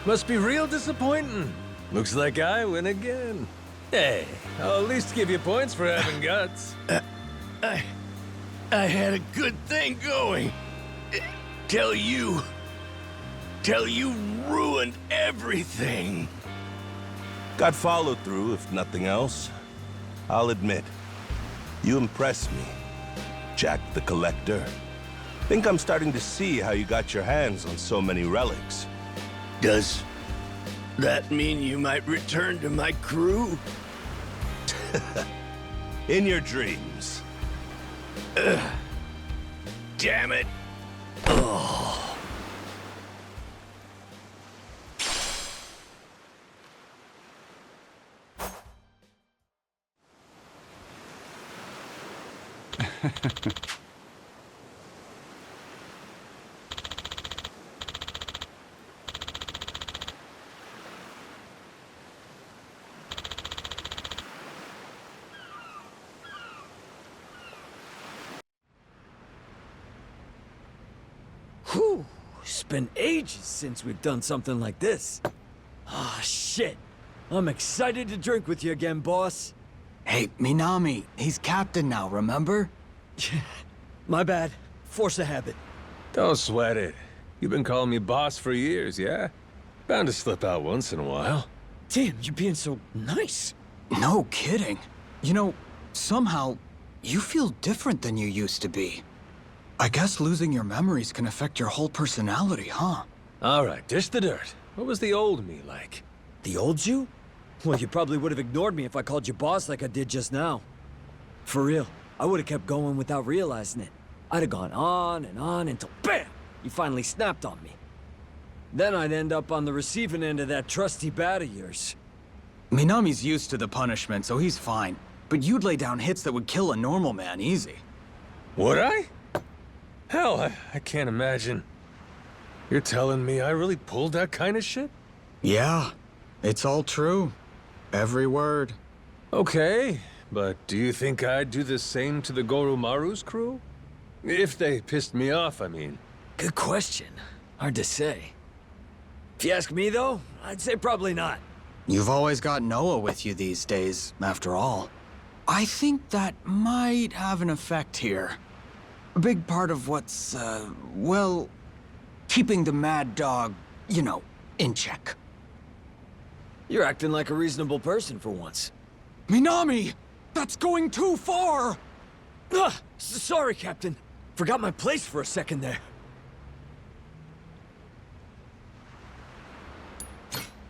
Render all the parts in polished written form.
Must be real disappointing. Looks like I win again. Hey, I'll at least give you points for having guts. I had a good thing going. Till you ruined everything. Got followed through, if nothing else. I'll admit, you impress me, Jack the Collector. Think I'm starting to see how you got your hands on so many relics. Does that mean you might return to my crew? In your dreams. Damn it. Oh. Whew, it's been ages since we've done something like this. Ah, shit. I'm excited to drink with you again, boss. Hey, Minami, he's captain now, remember? My bad. Force of habit. Don't sweat it. You've been calling me boss for years, yeah? Bound to slip out once in a while. Damn, you're being so nice. No kidding. You know, somehow, you feel different than you used to be. I guess losing your memories can affect your whole personality, huh? All right, dish the dirt. What was the old me like? The old you? Well, you probably would have ignored me if I called you boss like I did just now. For real, I would have kept going without realizing it. I'd have gone on and on until BAM! You finally snapped on me. Then I'd end up on the receiving end of that trusty bat of yours. Minami's used to the punishment, so he's fine. But you'd lay down hits that would kill a normal man easy. Would I? Hell, I can't imagine. You're telling me I really pulled that kind of shit? Yeah, it's all true. Every word. Okay, but do you think I'd do the same to the Goro Maru's crew? If they pissed me off, I mean. Good question. Hard to say. If you ask me, though, I'd say probably not. You've always got Noah with you these days, after all. I think that might have an effect here. A big part of what's, well, keeping the mad dog, you know, in check. You're acting like a reasonable person for once. Minami! That's going too far! Sorry, Captain. Forgot my place for a second there.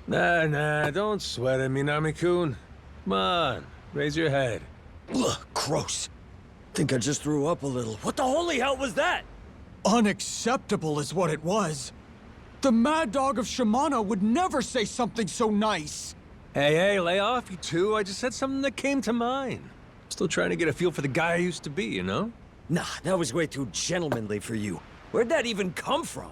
Nah, don't sweat it, Minami-kun. Come on, raise your head. Ugh, gross. Think I just threw up a little. What the holy hell was that? Unacceptable is what it was. The mad dog of Shimano would never say something so nice. Hey, lay off, you two. I just said something that came to mind. Still trying to get a feel for the guy I used to be, you know? Nah, that was way too gentlemanly for you. Where'd that even come from?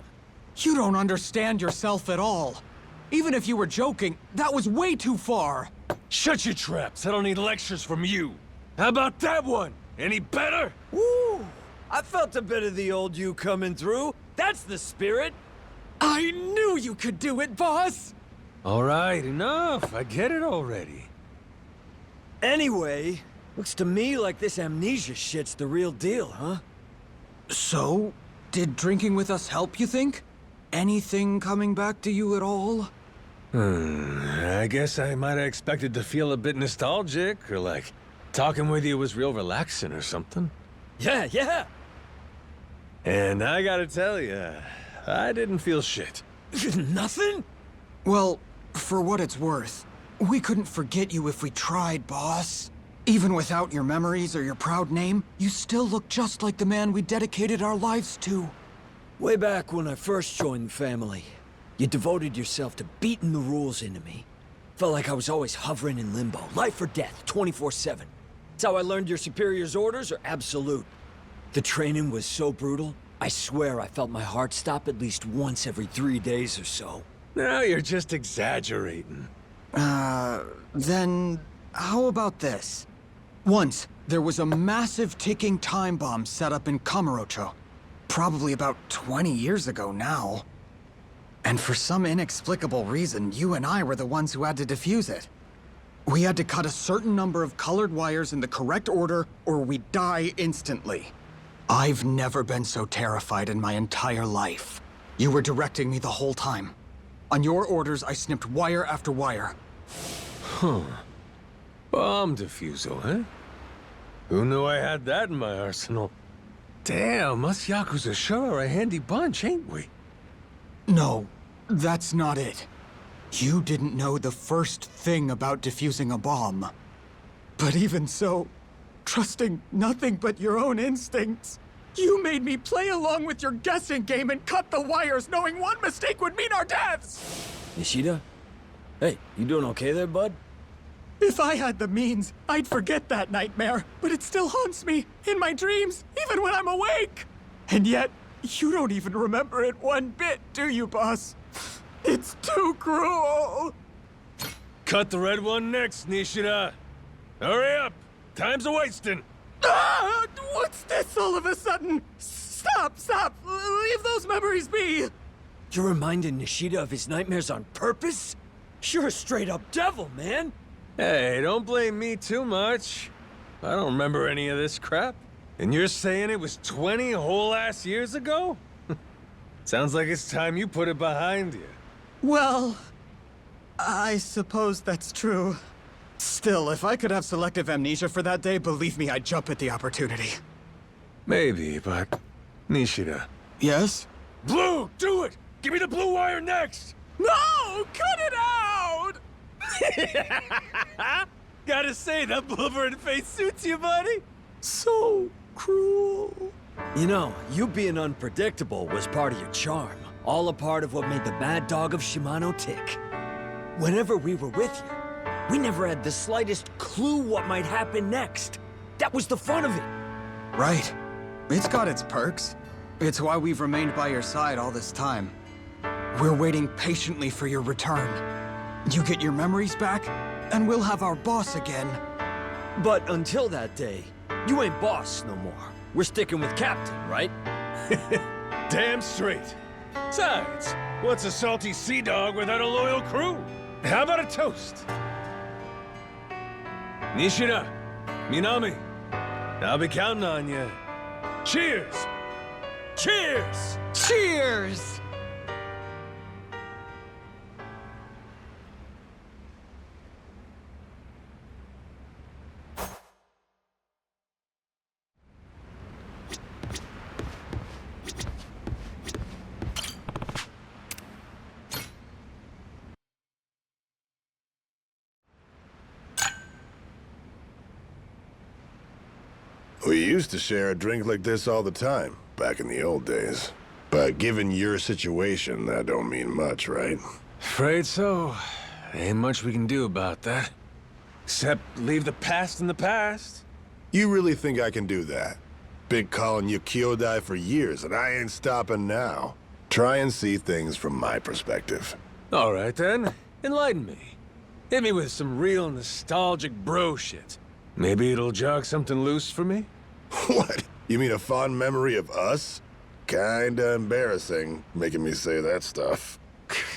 You don't understand yourself at all. Even if you were joking, that was way too far. Shut your traps. I don't need lectures from you. How about that one? Any better? Woo! I felt a bit of the old you coming through. That's the spirit. I knew you could do it, boss! All right, enough. I get it already. Anyway, looks to me like this amnesia shit's the real deal, huh? So, did drinking with us help, you think? Anything coming back to you at all? I guess I might have expected to feel a bit nostalgic, or like talking with you was real relaxing or something. Yeah. And I gotta tell you, I didn't feel shit. Nothing? Well, for what it's worth, we couldn't forget you if we tried, boss. Even without your memories or your proud name, you still look just like the man we dedicated our lives to. Way back when I first joined the family, you devoted yourself to beating the rules into me. Felt like I was always hovering in limbo, life or death, 24/7. That's how I learned your superior's orders are absolute. The training was so brutal, I swear I felt my heart stop at least once every 3 days or so. Now you're just exaggerating. Then how about this? Once, there was a massive ticking time bomb set up in Kamurocho. Probably about 20 years ago now. And for some inexplicable reason, you and I were the ones who had to defuse it. We had to cut a certain number of colored wires in the correct order, or we'd die instantly. I've never been so terrified in my entire life. You were directing me the whole time. On your orders, I snipped wire after wire. Bomb diffusal, huh? Who knew I had that in my arsenal? Damn, us Yakuza sure are a handy bunch, ain't we? No, that's not it. You didn't know the first thing about defusing a bomb. But even so, trusting nothing but your own instincts, you made me play along with your guessing game and cut the wires knowing one mistake would mean our deaths! Nishida? Hey, you doing okay there, bud? If I had the means, I'd forget that nightmare, but it still haunts me, in my dreams, even when I'm awake! And yet, you don't even remember it one bit, do you, boss? It's too cruel! Cut the red one next, Nishida. Hurry up! Time's a-wasting. Ah! What's this all of a sudden? Stop, stop! Leave those memories be! You're reminding Nishida of his nightmares on purpose? You're a straight-up devil, man! Hey, don't blame me too much. I don't remember any of this crap. And you're saying it was 20 whole-ass years ago? Sounds like it's time you put it behind you. Well, I suppose that's true. Still, if I could have selective amnesia for that day, believe me, I'd jump at the opportunity. Maybe, but... Nishida. Yes? Blue, do it! Give me the blue wire next! No! Cut it out! Gotta say, that Wolverine face suits you, buddy. So cruel. You know, you being unpredictable was part of your charm. All a part of what made the Mad Dog of Shimano tick. Whenever we were with you, we never had the slightest clue what might happen next. That was the fun of it. Right. It's got its perks. It's why we've remained by your side all this time. We're waiting patiently for your return. You get your memories back, and we'll have our boss again. But until that day, you ain't boss no more. We're sticking with Captain, right? Damn straight. Besides, what's a salty sea dog without a loyal crew? How about a toast? Nishida, Minami, I'll be counting on you. Cheers! Cheers! Cheers! We used to share a drink like this all the time, back in the old days. But given your situation, that don't mean much, right? Afraid so. Ain't much we can do about that. Except leave the past in the past. You really think I can do that? Been calling you Kyodai for years, and I ain't stopping now. Try and see things from my perspective. All right then, enlighten me. Hit me with some real nostalgic bro shit. Maybe it'll jog something loose for me? What? You mean a fond memory of us? Kinda embarrassing, making me say that stuff.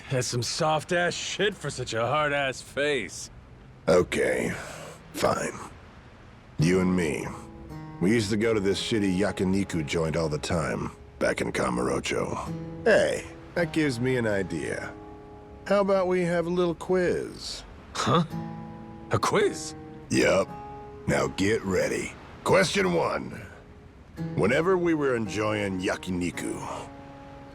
That's some soft-ass shit for such a hard-ass face. Okay, fine. You and me. We used to go to this shitty yakiniku joint all the time, back in Kamurocho. Hey, that gives me an idea. How about we have a little quiz? Huh? A quiz? Yup. Now get ready. Question 1. Whenever we were enjoying yakiniku,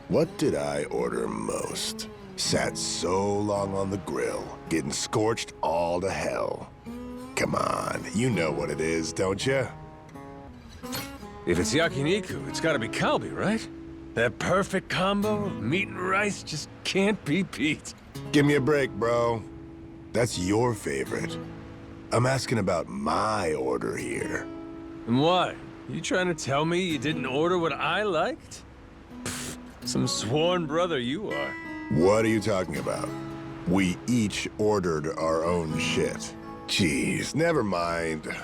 what did I order most? Sat so long on the grill, getting scorched all to hell. Come on, you know what it is, don't you? If it's yakiniku, it's gotta be kalbi, right? That perfect combo of meat and rice just can't be beat. Give me a break, bro. That's your favorite. I'm asking about my order here. And why? You trying to tell me you didn't order what I liked? Pfft, some sworn brother you are. What are you talking about? We each ordered our own shit. Jeez, never mind.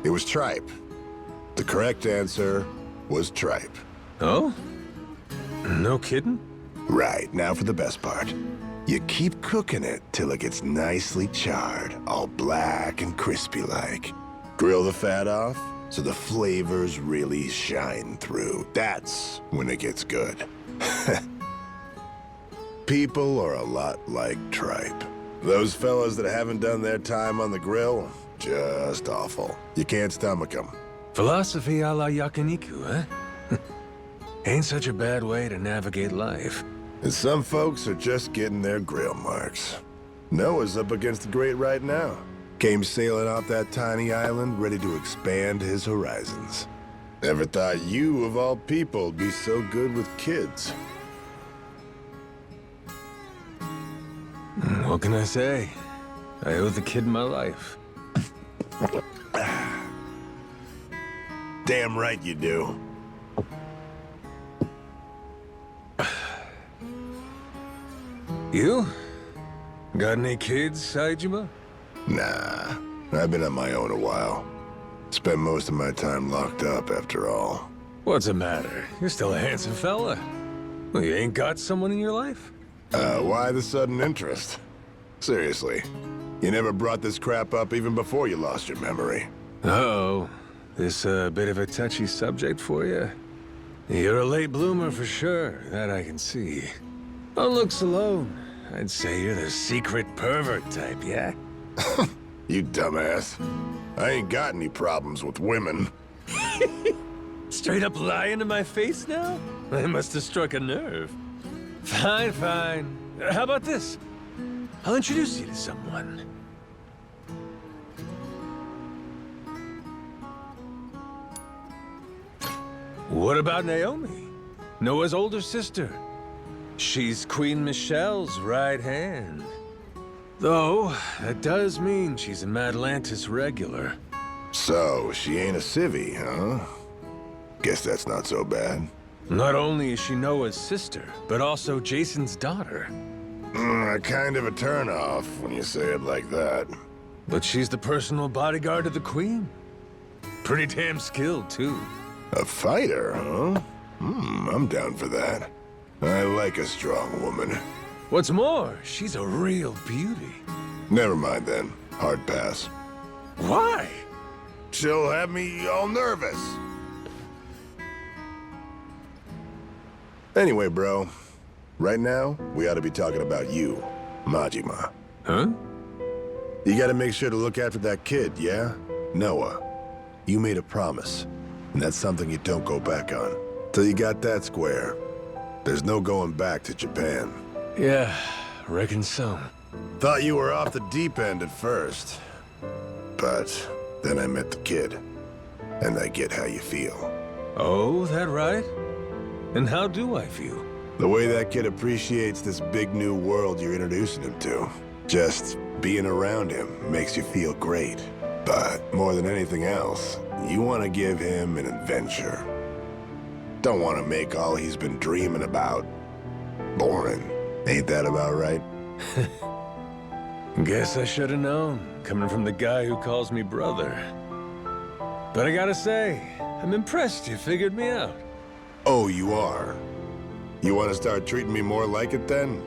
It was tripe. The correct answer was tripe. Oh? No kidding? Right, now for the best part. You keep cooking it till it gets nicely charred, all black and crispy like. Grill the fat off so the flavors really shine through. That's when it gets good. People are a lot like tripe. Those fellas that haven't done their time on the grill, just awful. You can't stomach them. Philosophy a la yakiniku, eh? Ain't such a bad way to navigate life. And some folks are just getting their grill marks. Noah's up against the great right now. Came sailing off that tiny island, ready to expand his horizons. Never thought you, of all people, would be so good with kids. What can I say? I owe the kid my life. Damn right you do. You? Got any kids, Saejima? Nah, I've been on my own a while. Spent most of my time locked up, after all. What's the matter? You're still a handsome fella. Well, you ain't got someone in your life? Why the sudden interest? Seriously, you never brought this crap up even before you lost your memory. Uh-oh. This a bit of a touchy subject for you? You're a late bloomer for sure, that I can see. On looks alone, I'd say you're the secret pervert type, yeah? You dumbass. I ain't got any problems with women. Straight up lying to my face now? I must have struck a nerve. Fine, fine. How about this? I'll introduce you to someone. What about Naomi? Noah's older sister. She's Queen Michelle's right hand. Though, that does mean she's a Madlantis regular. So, she ain't a civvy, huh? Guess that's not so bad. Not only is she Noah's sister, but also Jason's daughter. Kind of a turnoff when you say it like that. But she's the personal bodyguard of the Queen. Pretty damn skilled, too. A fighter, huh? I'm down for that. I like a strong woman. What's more, she's a real beauty. Never mind then. Hard pass. Why? She'll have me all nervous. Anyway, bro. Right now, we ought to be talking about you, Majima. Huh? You gotta make sure to look after that kid, yeah? Noah. You made a promise, and that's something you don't go back on. Till you got that square, there's no going back to Japan. Yeah, reckon so. Thought you were off the deep end at first. But then I met the kid, and I get how you feel. Oh, that right? And how do I feel? The way that kid appreciates this big new world you're introducing him to. Just being around him makes you feel great. But more than anything else, you want to give him an adventure. Don't want to make all he's been dreaming about boring. Ain't that about right? Guess I should have known, coming from the guy who calls me brother. But I gotta say, I'm impressed you figured me out. Oh, you are? You want to start treating me more like it then?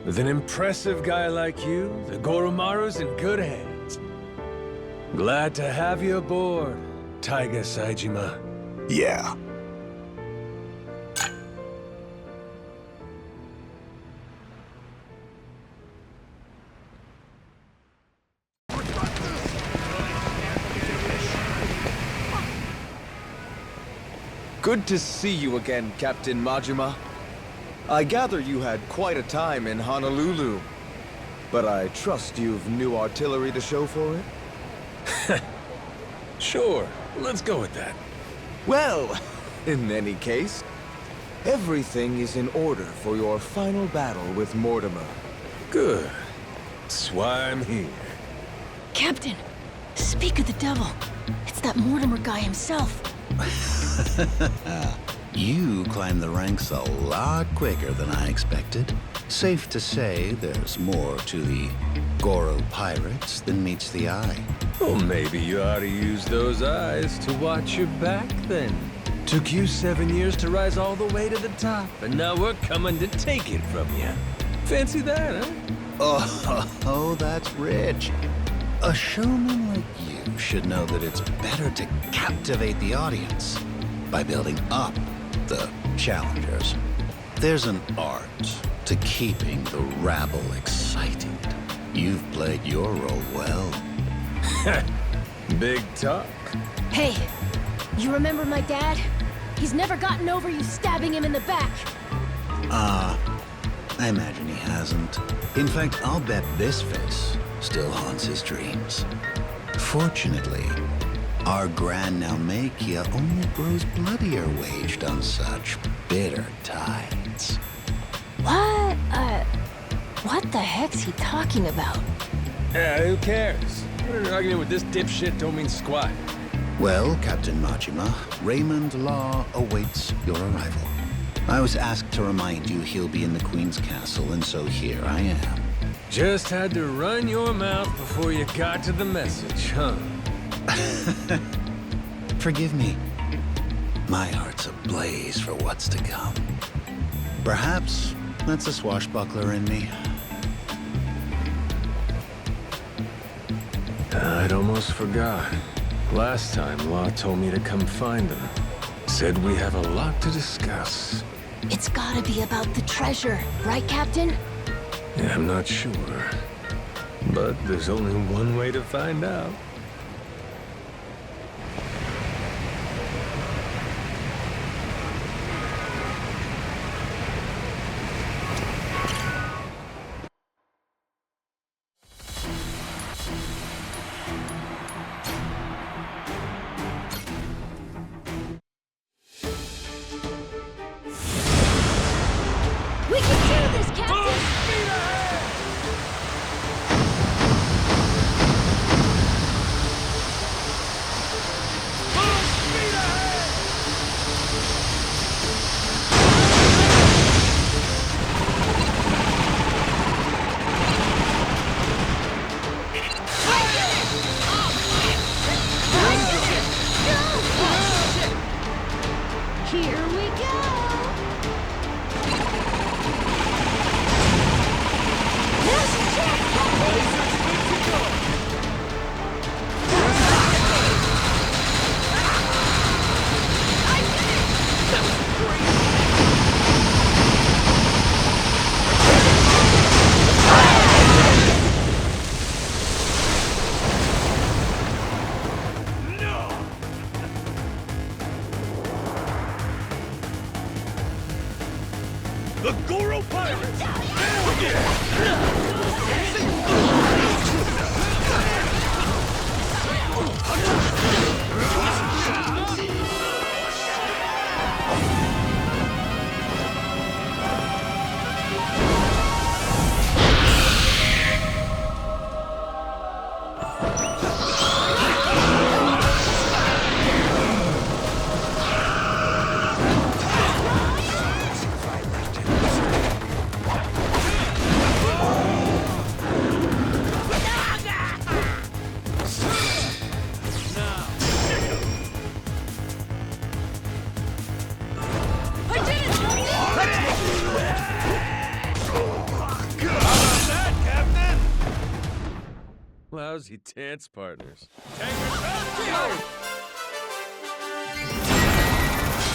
With an impressive guy like you, the Goromaru's in good hands. Glad to have you aboard, Taiga Saejima. Yeah. Good to see you again, Captain Majima. I gather you had quite a time in Honolulu, but I trust you've new artillery to show for it? Sure, let's go with that. Well, in any case, everything is in order for your final battle with Mortimer. Good. That's why I'm here. Captain, speak of the devil. It's that Mortimer guy himself. You climbed the ranks a lot quicker than I expected. Safe to say there's more to the Goro pirates than meets the eye. Well, maybe you ought to use those eyes to watch your back then, Took you 7 years to rise all the way to the top, and now we're coming to take it from you. Fancy that, huh? Oh, that's rich. A showman like you should know that it's better to captivate the audience by building up the challengers. There's an art to keeping the rabble excited. You've played your role well. Big talk. Hey, you remember my dad? He's never gotten over you stabbing him in the back. I imagine he hasn't. In fact, I'll bet this face still haunts his dreams. Fortunately, our Grand Naumachia only grows bloodier waged on such bitter tides. What the heck's he talking about? Yeah, who cares? Arguing with this dipshit don't mean squat. Well, Captain Majima, Raymond Law awaits your arrival. I was asked to remind you he'll be in the Queen's castle, and so here I am. Just had to run your mouth before you got to the message, huh? Forgive me. My heart's ablaze for what's to come. Perhaps that's a swashbuckler in me. I'd almost forgot. Last time, Law told me to come find him. Said we have a lot to discuss. It's gotta be about the treasure, right, Captain? Yeah, I'm not sure. But there's only one way to find out. We can do this, Captain! Here we go! Now's your chance, Captain! I did it! That was great! The Goro Pirates! Lousy dance partners.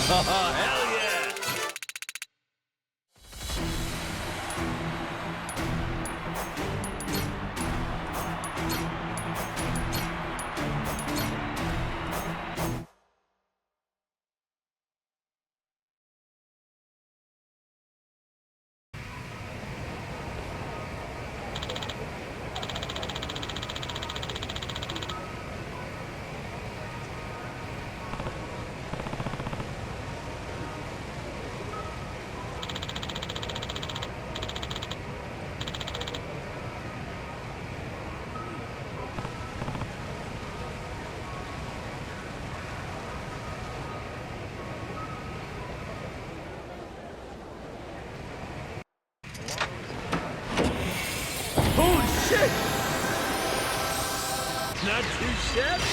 Oh, hell yeah! Holy shit! Not too shabby.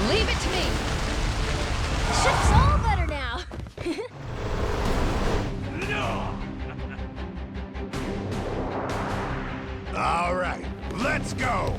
Leave it to me. Ship's all better now. All right, let's go!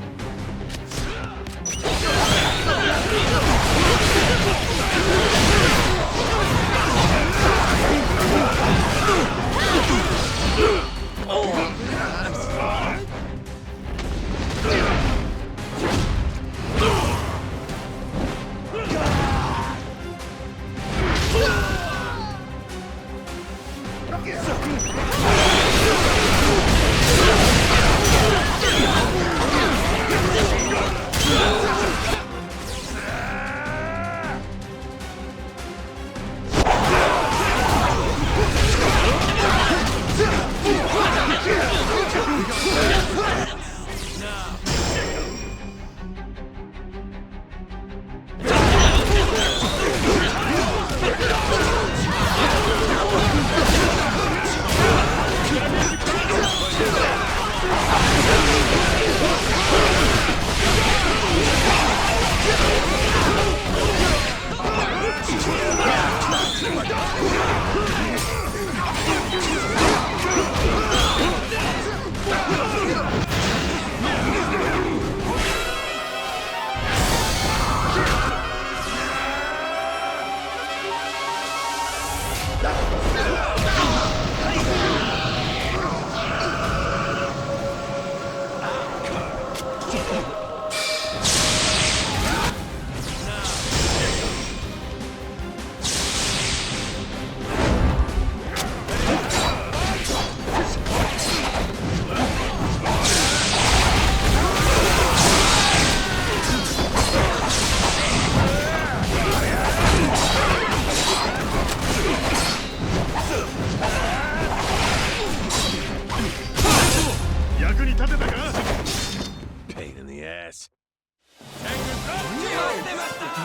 Pain in the ass.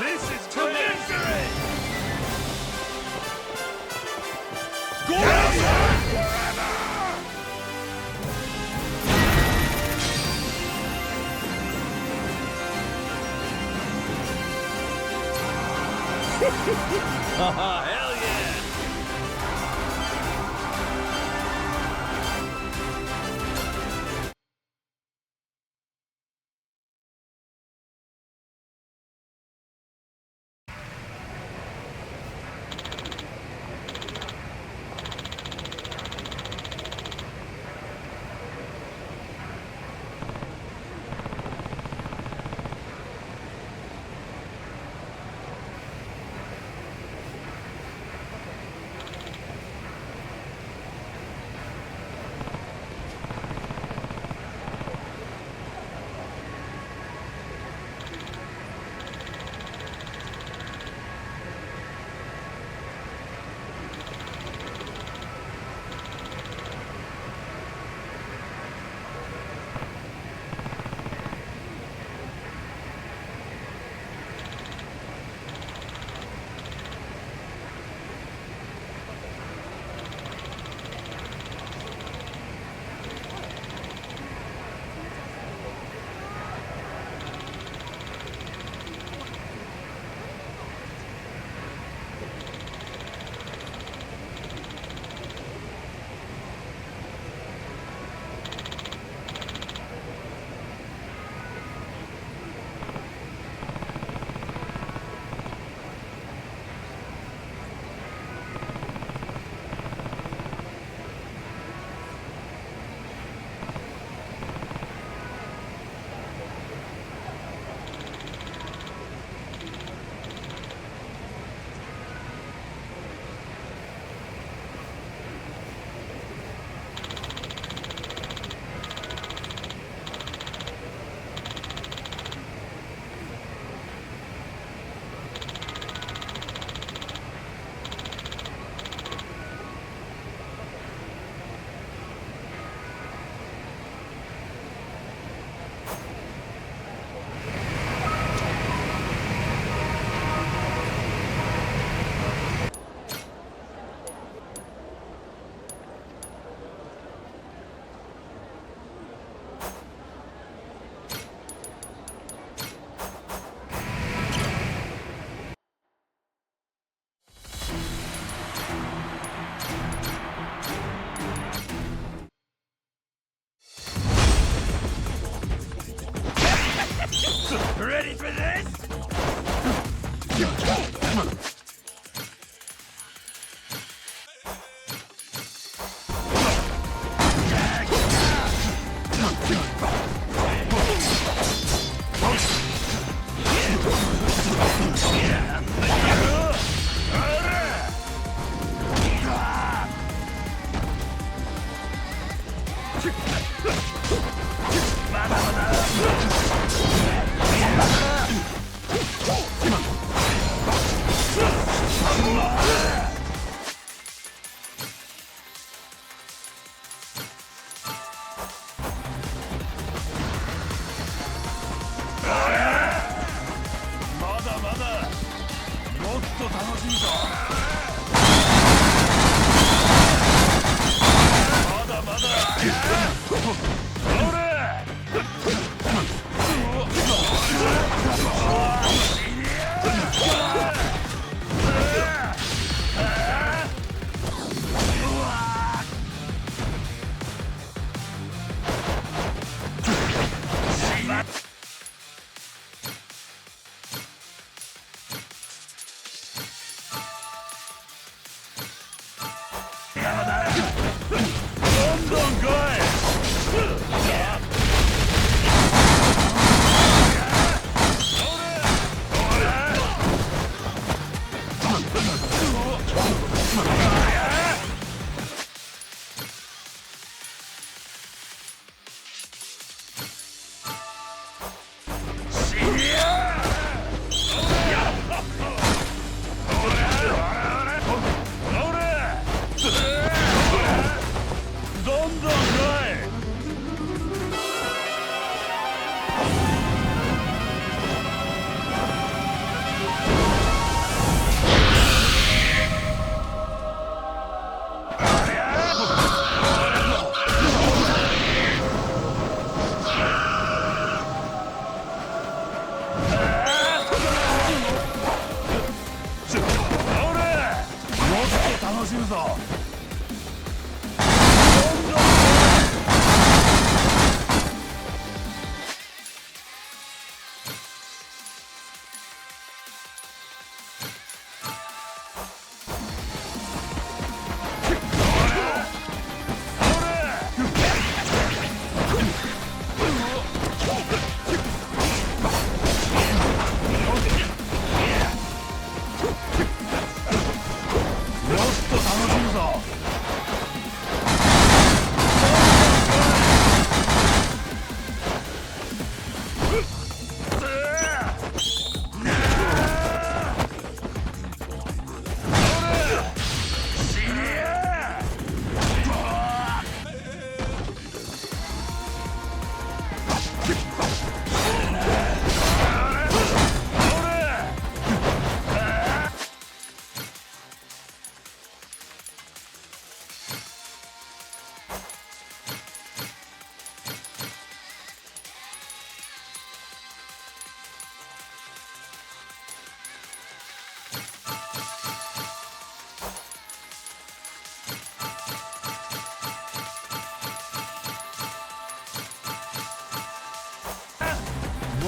This is to victory! Hell yeah!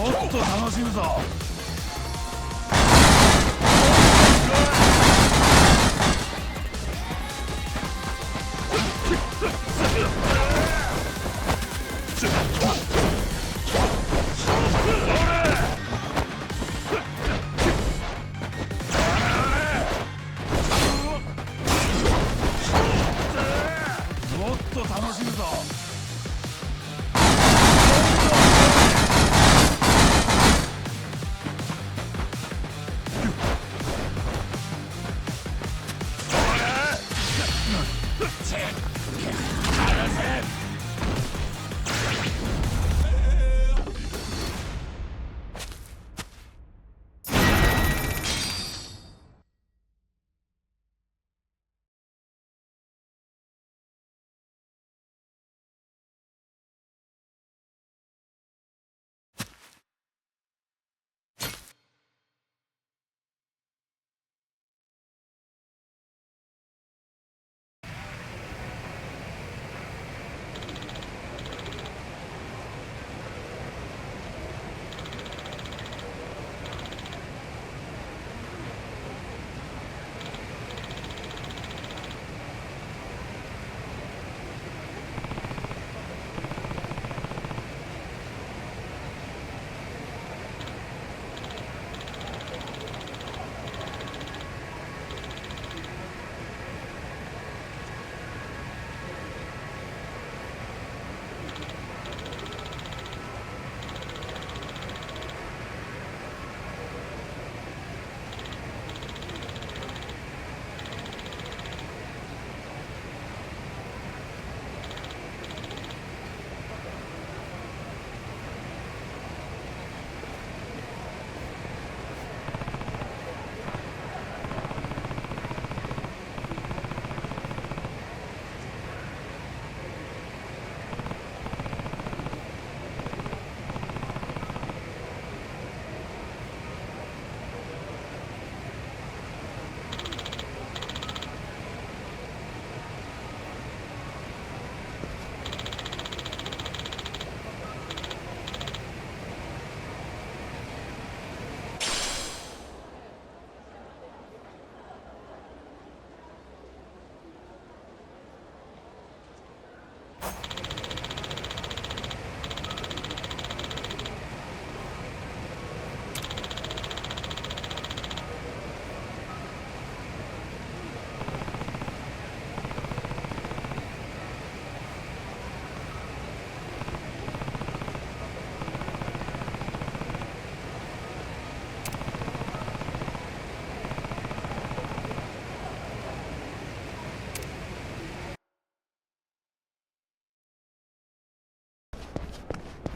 もっと楽しむぞ。もっと楽しむぞ。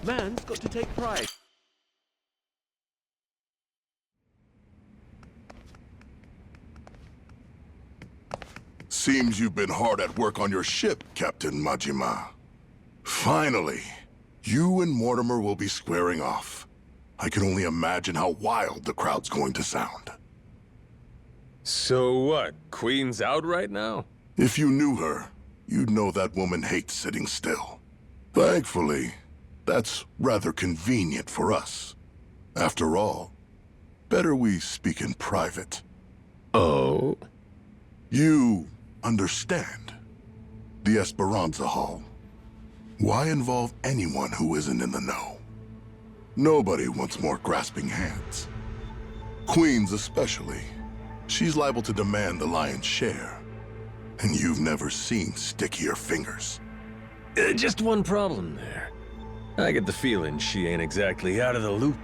Man's got to take pride. Seems you've been hard at work on your ship, Captain Majima. Finally, you and Mortimer will be squaring off. I can only imagine how wild the crowd's going to sound. So what? Queen's out right now? If you knew her, you'd know that woman hates sitting still. Thankfully, that's rather convenient for us. After all, better we speak in private. Oh? You understand. The Esperanza Hall. Why involve anyone who isn't in the know? Nobody wants more grasping hands. Queens especially. She's liable to demand the lion's share. And you've never seen stickier fingers. Just one problem there. I get the feeling she ain't exactly out of the loop.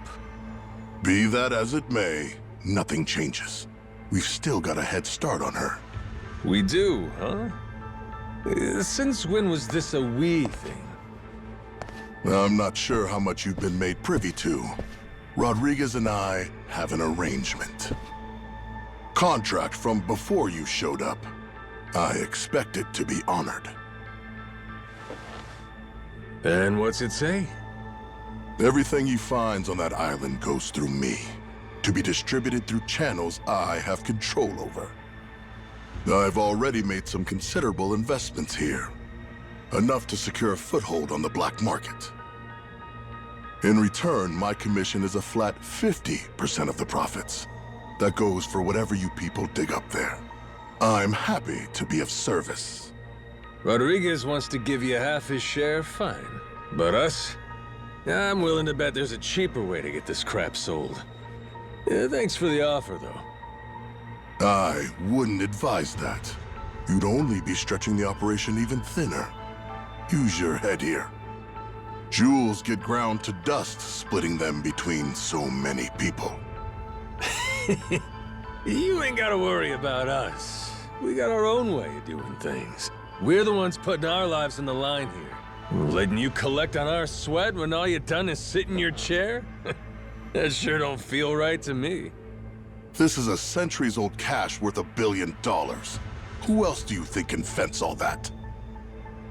Be that as it may, nothing changes. We've still got a head start on her. We do, huh? Since when was this a we thing? I'm not sure how much you've been made privy to. Rodriguez and I have an arrangement. Contract from before you showed up. I expect it to be honored. And what's it say? Everything he finds on that island goes through me, to be distributed through channels I have control over. I've already made some considerable investments here, enough to secure a foothold on the black market. In return, my commission is a flat 50% of the profits. That goes for whatever you people dig up there. I'm happy to be of service. Rodriguez wants to give you half his share, fine. But us? I'm willing to bet there's a cheaper way to get this crap sold. Thanks for the offer, though. I wouldn't advise that. You'd only be stretching the operation even thinner. Use your head here. Jewels get ground to dust splitting them between so many people. You ain't gotta worry about us. We got our own way of doing things. We're the ones putting our lives on the line here. Letting you collect on our sweat when all you done is sit in your chair? That sure don't feel right to me. This is a centuries-old cache worth $1 billion. Who else do you think can fence all that?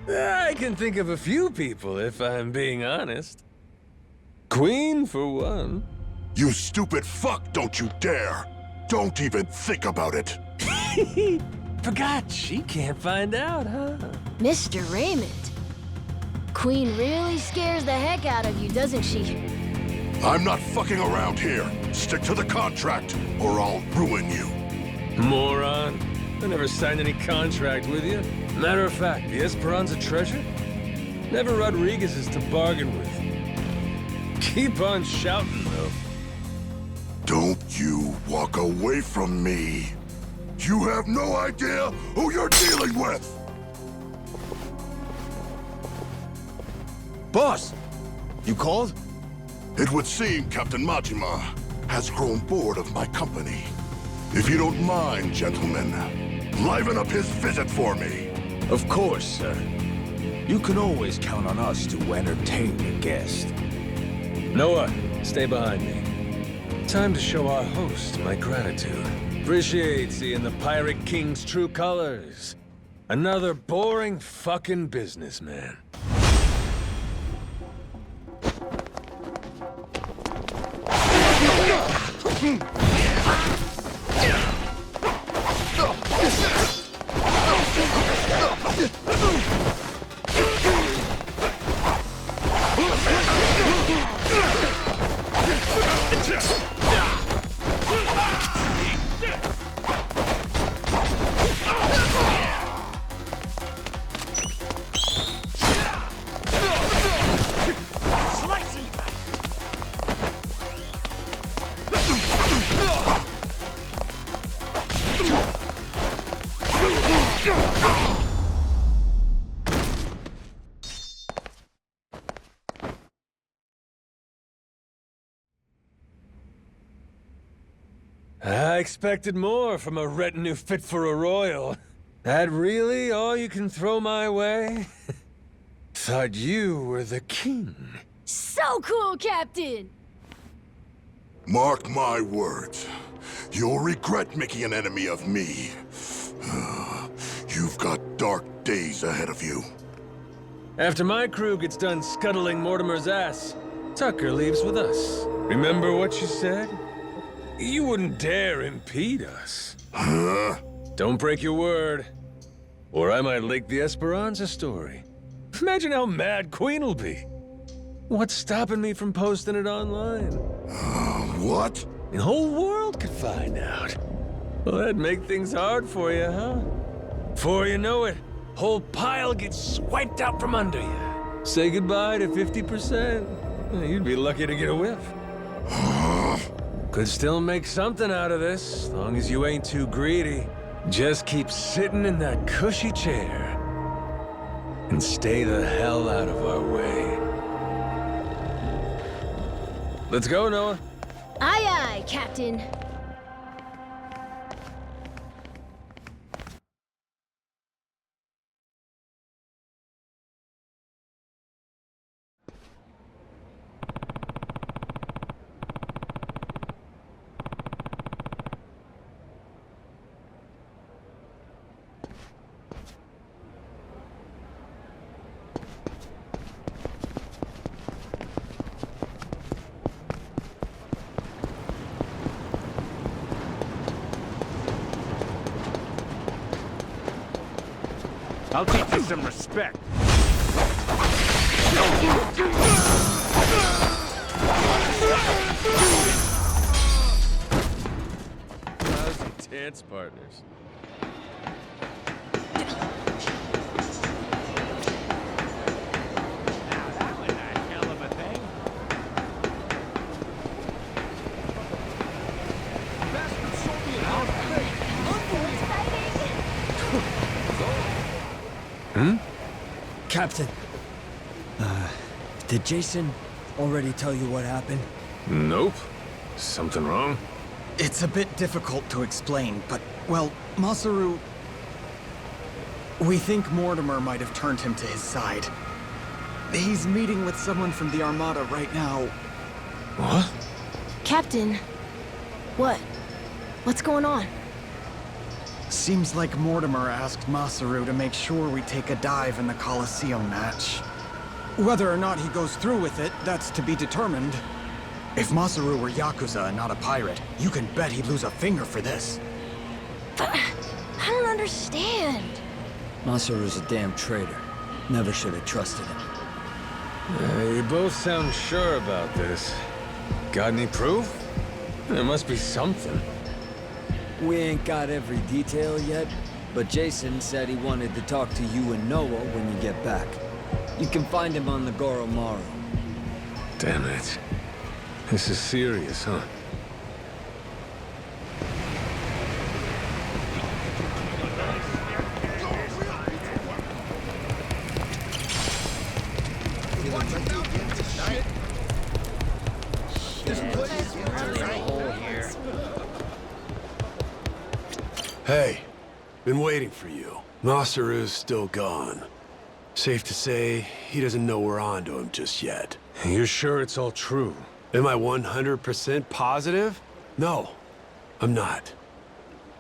I can think of a few people, if I'm being honest. Queen, for one. You stupid fuck, don't you dare! Don't even think about it! Forgot she can't find out, huh? Mr. Raymond. Queen really scares the heck out of you, doesn't she? I'm not fucking around here. Stick to the contract, or I'll ruin you. Moron. I never signed any contract with you. Matter of fact, the Esperanza treasure? Never Rodriguez's to bargain with. Keep on shouting, though. Don't you walk away from me. You have no idea who you're dealing with! Boss! You called? It would seem Captain Majima has grown bored of my company. If you don't mind, gentlemen, liven up his visit for me. Of course, sir. You can always count on us to entertain a guest. Noah, stay behind me. Time to show our host my gratitude. Appreciate seeing the Pirate King's true colors. Another boring fucking businessman. I expected more from a retinue fit for a royal. That really all you can throw my way? Thought you were the king. So cool, Captain! Mark my words. You'll regret making an enemy of me. You've got dark days ahead of you. After my crew gets done scuttling Mortimer's ass, Tucker leaves with us. Remember what you said? You wouldn't dare impede us. Huh? Don't break your word, or I might leak the Esperanza story. Imagine how mad Queen will be. What's stopping me from posting it online? What? The whole world could find out. Well, that'd make things hard for you, huh? Before you know it, whole pile gets swiped out from under you. Say goodbye to 50%. You'd be lucky to get a whiff. Could still make something out of this, as long as you ain't too greedy. Just keep sitting in that cushy chair. And stay the hell out of our way. Let's go, Noah. Aye, aye, Captain. I'll teach you some respect. Lousy dance partners. Captain, did Jason already tell you what happened? Nope. Something wrong? It's a bit difficult to explain, but, well, Masaru... We think Mortimer might have turned him to his side. He's meeting with someone from the Armada right now. What? Captain, what? What's going on? Seems like Mortimer asked Masaru to make sure we take a dive in the Colosseum match. Whether or not he goes through with it, that's to be determined. If Masaru were Yakuza and not a pirate, you can bet he'd lose a finger for this. But I don't understand. Masaru's a damn traitor. Never should have trusted him. You both sound sure about this. Got any proof? There must be something. We ain't got every detail yet, but Jason said he wanted to talk to you and Noah when you get back. You can find him on the Goro Majima. Damn it. This is serious, huh? Hey, been waiting for you. Masaru's still gone. Safe to say, he doesn't know we're on to him just yet. You're sure it's all true? Am I 100% positive? No, I'm not.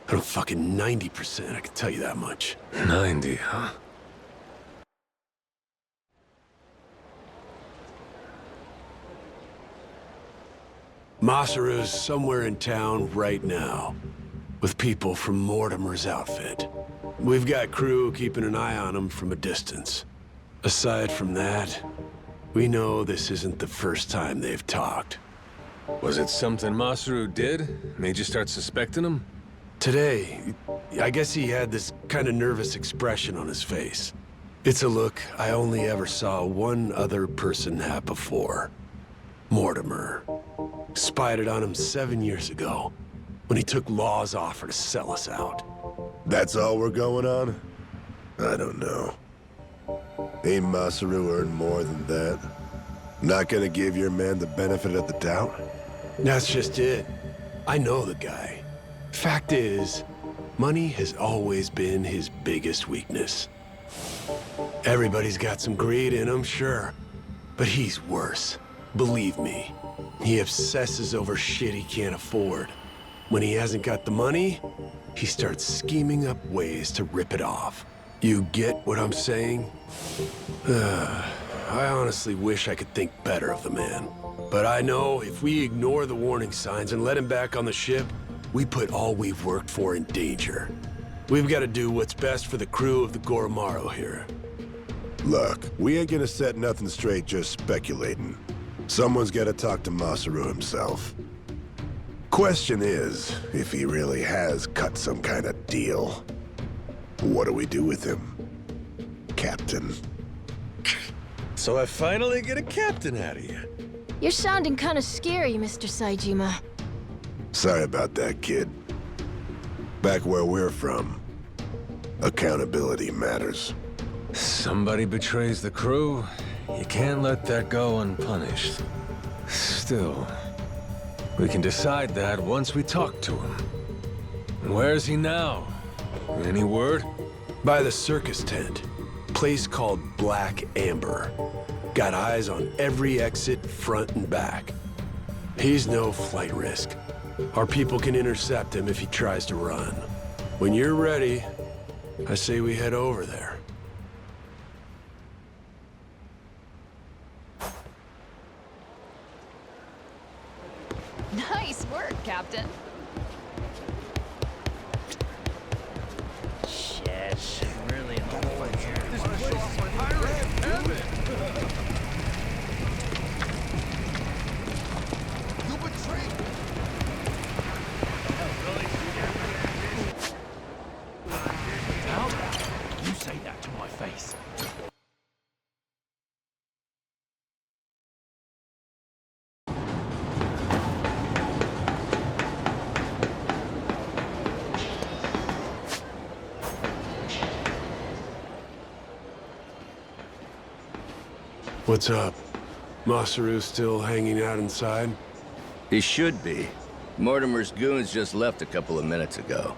I'm fucking 90%, I can tell you that much. 90, huh? Masaru's somewhere in town right now, with people from Mortimer's outfit. We've got crew keeping an eye on him from a distance. Aside from that, we know this isn't the first time they've talked. Was it something Masaru did? Made you start suspecting him? Today, I guess he had this kind of nervous expression on his face. It's a look I only ever saw one other person have before. Mortimer. Spied it on him 7 years ago, when he took Law's offer to sell us out. That's all we're going on? I don't know. Ain't Masaru earned more than that? Not gonna give your man the benefit of the doubt? That's just it. I know the guy. Fact is, money has always been his biggest weakness. Everybody's got some greed in them, sure. But he's worse. Believe me. He obsesses over shit he can't afford. When he hasn't got the money, he starts scheming up ways to rip it off. You get what I'm saying? I honestly wish I could think better of the man. But I know if we ignore the warning signs and let him back on the ship, we put all we've worked for in danger. We've got to do what's best for the crew of the Goro here. Look, we ain't gonna set nothing straight just speculating. Someone's gotta talk to Masaru himself. Question is, if he really has cut some kind of deal, what do we do with him, Captain? So I finally get a captain out of you. You're sounding kind of scary, Mr. Saejima. Sorry about that, kid. Back where we're from, accountability matters. Somebody betrays the crew, you can't let that go unpunished. Still, we can decide that once we talk to him. Where's he now? Any word? By the circus tent. Place called Black Amber. Got eyes on every exit, front and back. He's no flight risk. Our people can intercept him if he tries to run. When you're ready, I say we head over there. Nice work, Captain. Shit, really in the hole here. You say that to my face. What's up? Masaru still hanging out inside? He should be. Mortimer's goons just left a couple of minutes ago.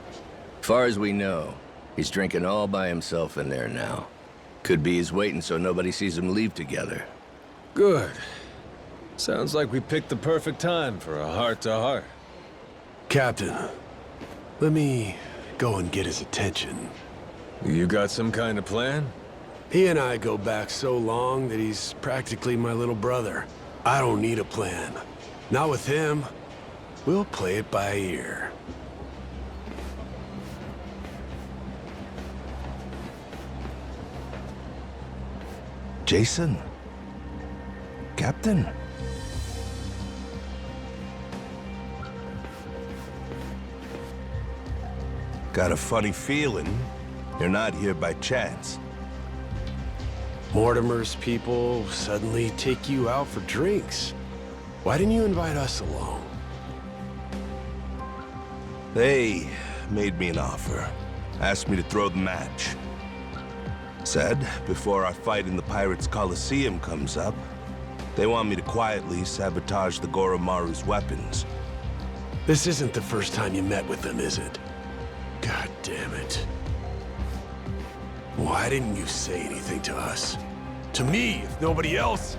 Far as we know, he's drinking all by himself in there now. Could be he's waiting so nobody sees them leave together. Good. Sounds like we picked the perfect time for a heart-to-heart. Captain, let me go and get his attention. You got some kind of plan? He and I go back so long that he's practically my little brother. I don't need a plan. Not with him. We'll play it by ear. Jason? Captain? Got a funny feeling you're not here by chance. Mortimer's people suddenly take you out for drinks. Why didn't you invite us along? They made me an offer. Asked me to throw the match. Said, before our fight in the Pirates' Coliseum comes up, they want me to quietly sabotage the Goro Maru's weapons. This isn't the first time you met with them, is it? God damn it. Why didn't you say anything to us? To me, if nobody else?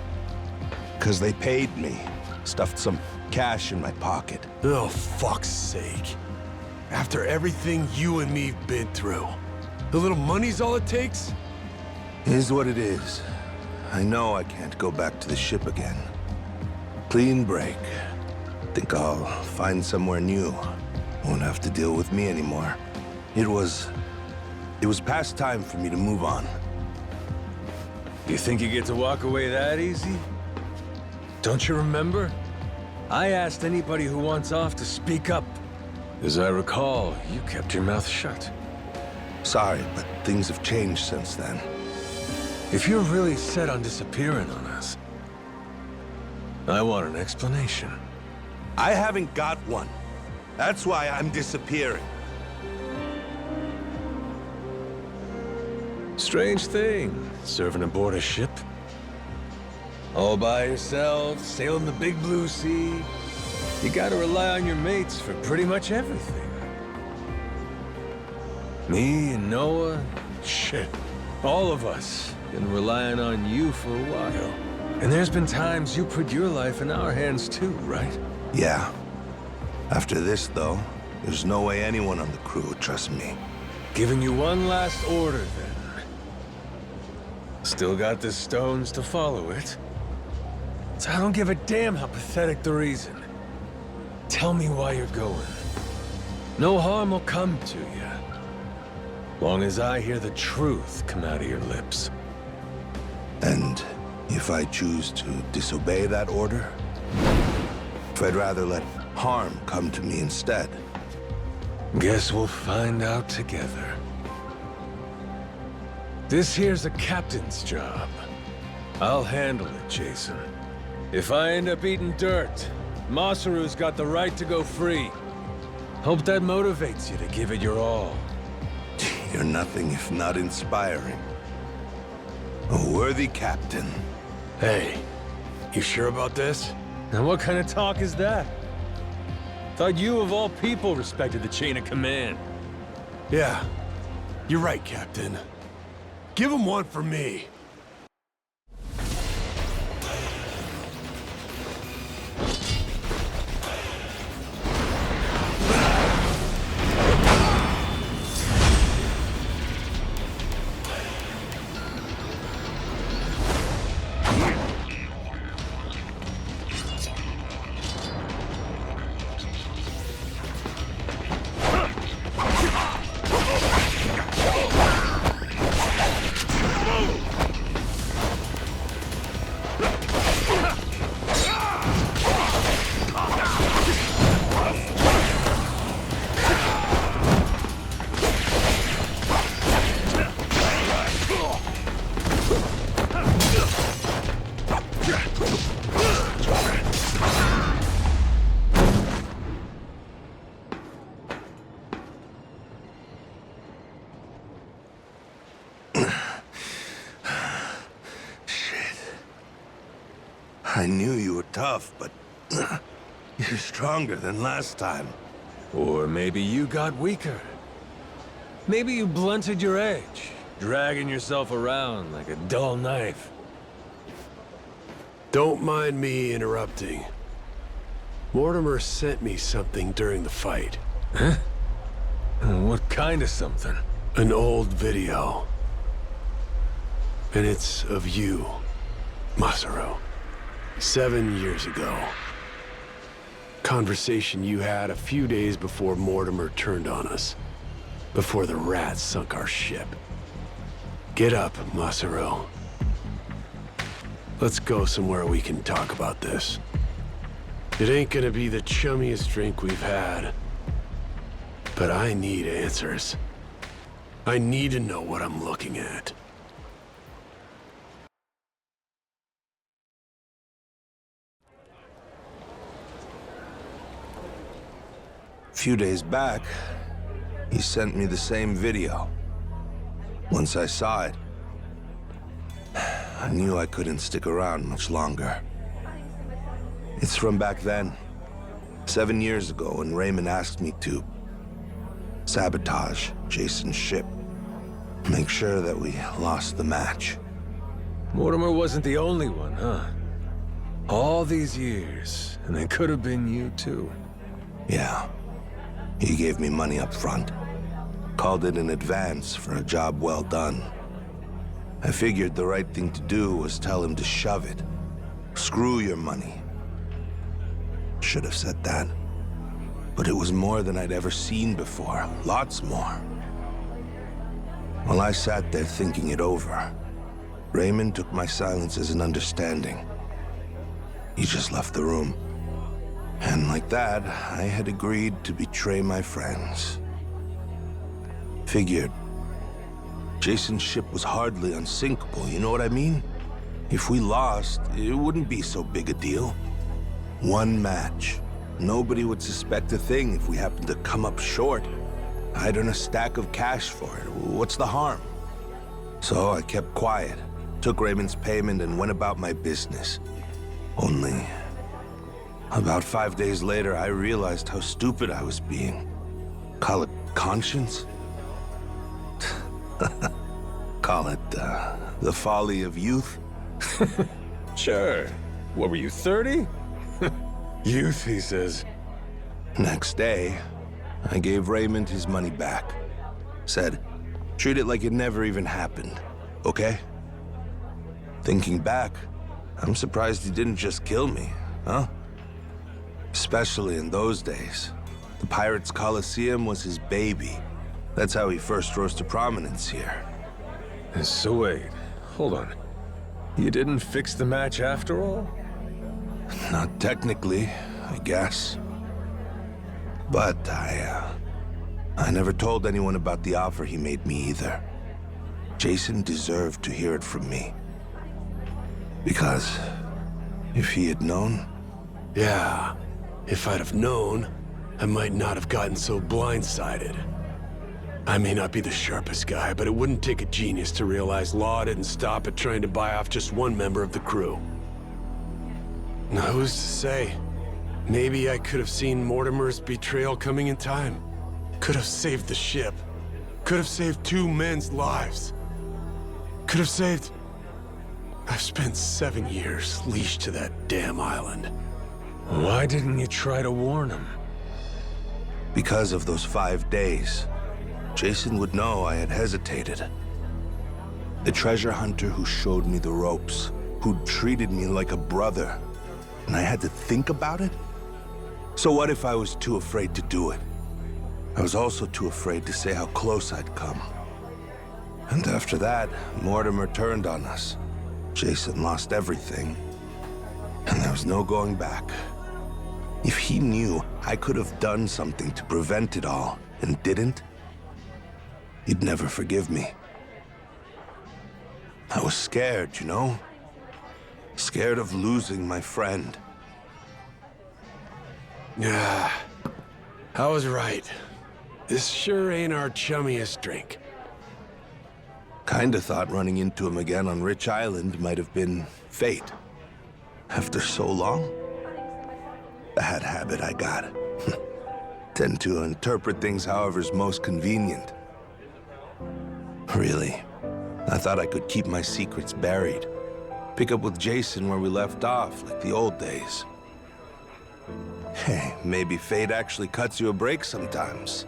'Cause they paid me. Stuffed some cash in my pocket. Oh, fuck's sake. After everything you and me've been through, the little money's all it takes? Is what it is. I know I can't go back to the ship again. Clean break. Think I'll find somewhere new. Won't have to deal with me anymore. It was past time for me to move on. You think you get to walk away that easy? Don't you remember? I asked anybody who wants off to speak up. As I recall, you kept your mouth shut. Sorry, but things have changed since then. If you're really set on disappearing on us, I want an explanation. I haven't got one. That's why I'm disappearing. Strange thing, serving aboard a ship. All by yourself, sailing the big blue sea. You gotta rely on your mates for pretty much everything. Me and Noah, shit, all of us been relying on you for a while. And there's been times you put your life in our hands too, right? Yeah. After this, though, there's no way anyone on the crew would trust me. Giving you one last order, then. Still got the stones to follow it. So I don't give a damn how pathetic the reason. Tell me why you're going. No harm will come to you. Long as I hear the truth come out of your lips. And if I choose to disobey that order? If I'd rather let harm come to me instead? Guess we'll find out together. This here's a captain's job. I'll handle it, Jason. If I end up eating dirt, Masaru's got the right to go free. Hope that motivates you to give it your all. You're nothing if not inspiring. A worthy captain. Hey, you sure about this? And what kind of talk is that? Thought you, of all people, respected the chain of command. Yeah, you're right, Captain. Give him one for me. I knew you were tough, but you're stronger than last time. Or maybe you got weaker. Maybe you blunted your edge, dragging yourself around like a dull knife. Don't mind me interrupting. Mortimer sent me something during the fight. Huh? What kind of something? An old video. And it's of you, Masaru. 7 years ago. Conversation you had a few days before Mortimer turned on us. Before the rats sunk our ship. Get up, Masaru. Let's go somewhere we can talk about this. It ain't gonna be the chummiest drink we've had. But I need answers. I need to know what I'm looking at. A few days back, he sent me the same video. Once I saw it, I knew I couldn't stick around much longer. It's from back then, 7 years ago, when Raymond asked me to sabotage Jason's ship. Make sure that we lost the match. Mortimer wasn't the only one, huh? All these years, and it could have been you too. Yeah. He gave me money up front. Called it an advance for a job well done. I figured the right thing to do was tell him to shove it. Screw your money. Should have said that. But it was more than I'd ever seen before. Lots more. While I sat there thinking it over, Raymond took my silence as an understanding. He just left the room. And like that, I had agreed to betray my friends. Figured. Jason's ship was hardly unsinkable, you know what I mean? If we lost, it wouldn't be so big a deal. One match. Nobody would suspect a thing if we happened to come up short. I'd earn a stack of cash for it. What's the harm? So I kept quiet, took Raymond's payment, and went about my business. Only, about 5 days later, I realized how stupid I was being. Call it conscience? Call it, the folly of youth? Sure. What were you, 30? Youth, he says. Next day, I gave Raymond his money back. Said, treat it like it never even happened, okay? Thinking back, I'm surprised he didn't just kill me, huh? Especially in those days. The Pirates Coliseum was his baby. That's how he first rose to prominence here. So wait, hold on. You didn't fix the match after all? Not technically, I guess. But I never told anyone about the offer he made me either. Jason deserved to hear it from me. Because if he had known... Yeah, if I'd have known, I might not have gotten so blindsided. I may not be the sharpest guy, but it wouldn't take a genius to realize Law didn't stop at trying to buy off just one member of the crew. Now, who's to say? Maybe I could have seen Mortimer's betrayal coming in time. Could have saved the ship. Could have saved 2 men's lives. Could have saved... I've spent 7 years leashed to that damn island. Why didn't you try to warn him? Because of those 5 days, Jason would know I had hesitated. The treasure hunter who showed me the ropes, who treated me like a brother, and I had to think about it? So what if I was too afraid to do it? I was also too afraid to say how close I'd come. And after that, Mortimer turned on us. Jason lost everything, and there was no going back. If he knew I could have done something to prevent it all, and didn't, he'd never forgive me. I was scared, you know? Scared of losing my friend. Yeah, I was right. This sure ain't our chummiest drink. Kinda thought running into him again on Rich Island might have been fate. After so long? Bad habit I got. Tend to interpret things however's most convenient. Really, I thought I could keep my secrets buried. Pick up with Jason where we left off, like the old days. Hey, maybe fate actually cuts you a break sometimes.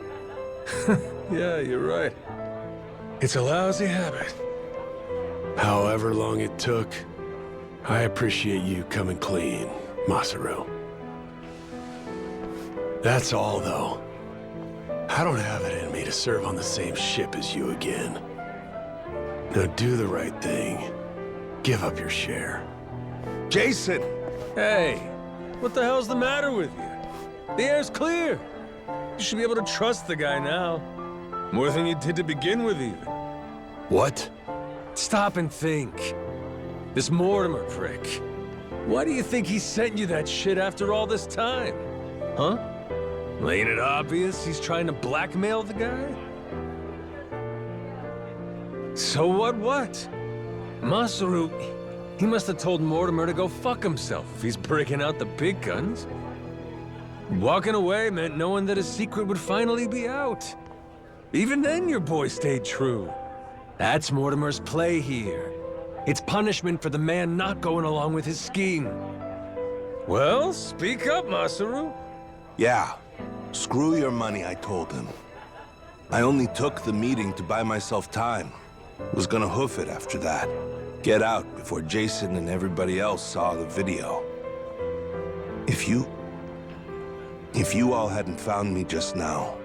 Yeah, you're right. It's a lousy habit. However long it took, I appreciate you coming clean, Masaru. That's all, though. I don't have it in me to serve on the same ship as you again. Now do the right thing. Give up your share. Jason! Hey, what the hell's the matter with you? The air's clear. You should be able to trust the guy now. More than you did to begin with, even. What? Stop and think. This Mortimer prick. Why do you think he sent you that shit after all this time? Huh? Ain't it obvious he's trying to blackmail the guy? So what? Masaru, he must have told Mortimer to go fuck himself if he's breaking out the big guns. Walking away meant knowing that his secret would finally be out. Even then, your boy stayed true. That's Mortimer's play here. It's punishment for the man not going along with his scheme. Well, speak up, Masaru. Yeah, screw your money, I told him. I only took the meeting to buy myself time. Was gonna hoof it after that. Get out before Jason and everybody else saw the video. If you all hadn't found me just now,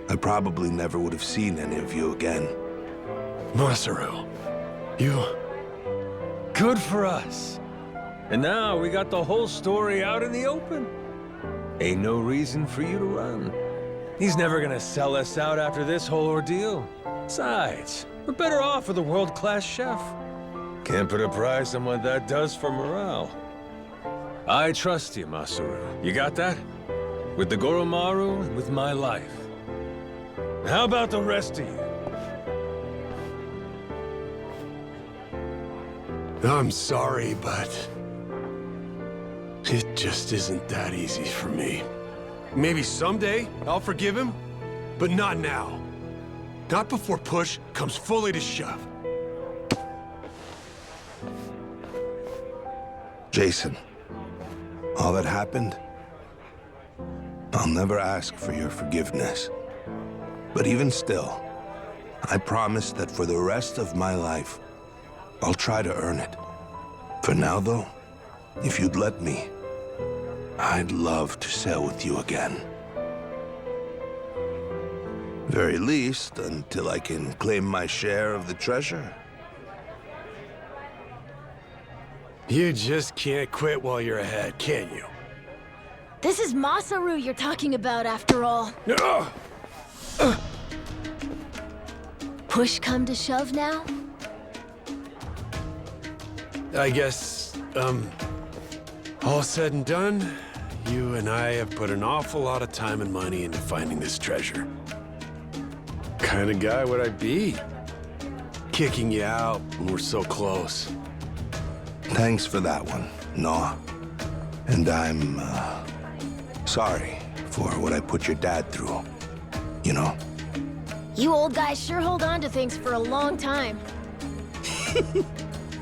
I probably never would have seen any of you again. Masaru, you... Good for us. And now we got the whole story out in the open. Ain't no reason for you to run. He's never gonna sell us out after this whole ordeal. Besides, we're better off with a world-class chef. Can't put a price on what that does for morale. I trust you, Masaru. You got that? With the Goro Maru and with my life. How about the rest of you? I'm sorry, but... it just isn't that easy for me. Maybe someday I'll forgive him, but not now. Not before push comes fully to shove. Jason, all that happened, I'll never ask for your forgiveness. But even still, I promise that for the rest of my life, I'll try to earn it. For now, though, if you'd let me, I'd love to sail with you again. Very least, until I can claim my share of the treasure. You just can't quit while you're ahead, can you? This is Masaru you're talking about, after all. Push come to shove now? I guess, all said and done, you and I have put an awful lot of time and money into finding this treasure. Kind of guy would I be? Kicking you out when we're so close. Thanks for that one, Noah. And I'm, sorry for what I put your dad through. You know? You old guys sure hold on to things for a long time.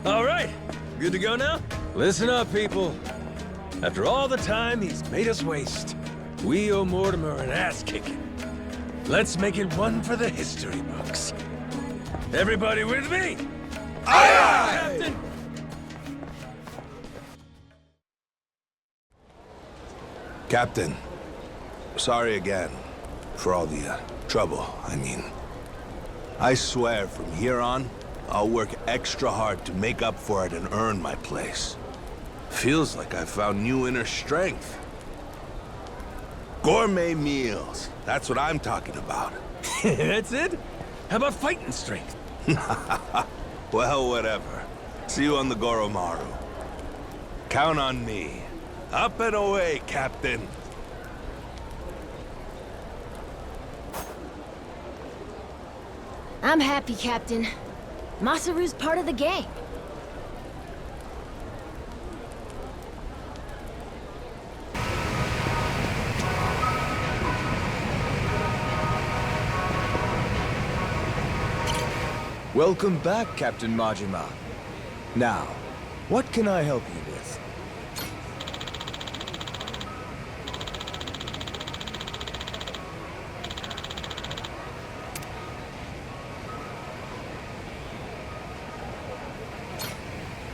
All right, good to go now? Listen up, people. After all the time he's made us waste, we owe Mortimer an ass-kicking. Let's make it one for the history books. Everybody with me? Aye, aye! Captain! Captain, sorry again for all the trouble, I mean. I swear from here on, I'll work extra hard to make up for it and earn my place. Feels like I found new inner strength. Gourmet meals, that's what I'm talking about. That's it? How about fighting strength? Well, whatever. See you on the Goro Maru. Count on me. Up and away, Captain. I'm happy, Captain. Masaru's part of the gang. Welcome back, Captain Majima. Now, what can I help you with?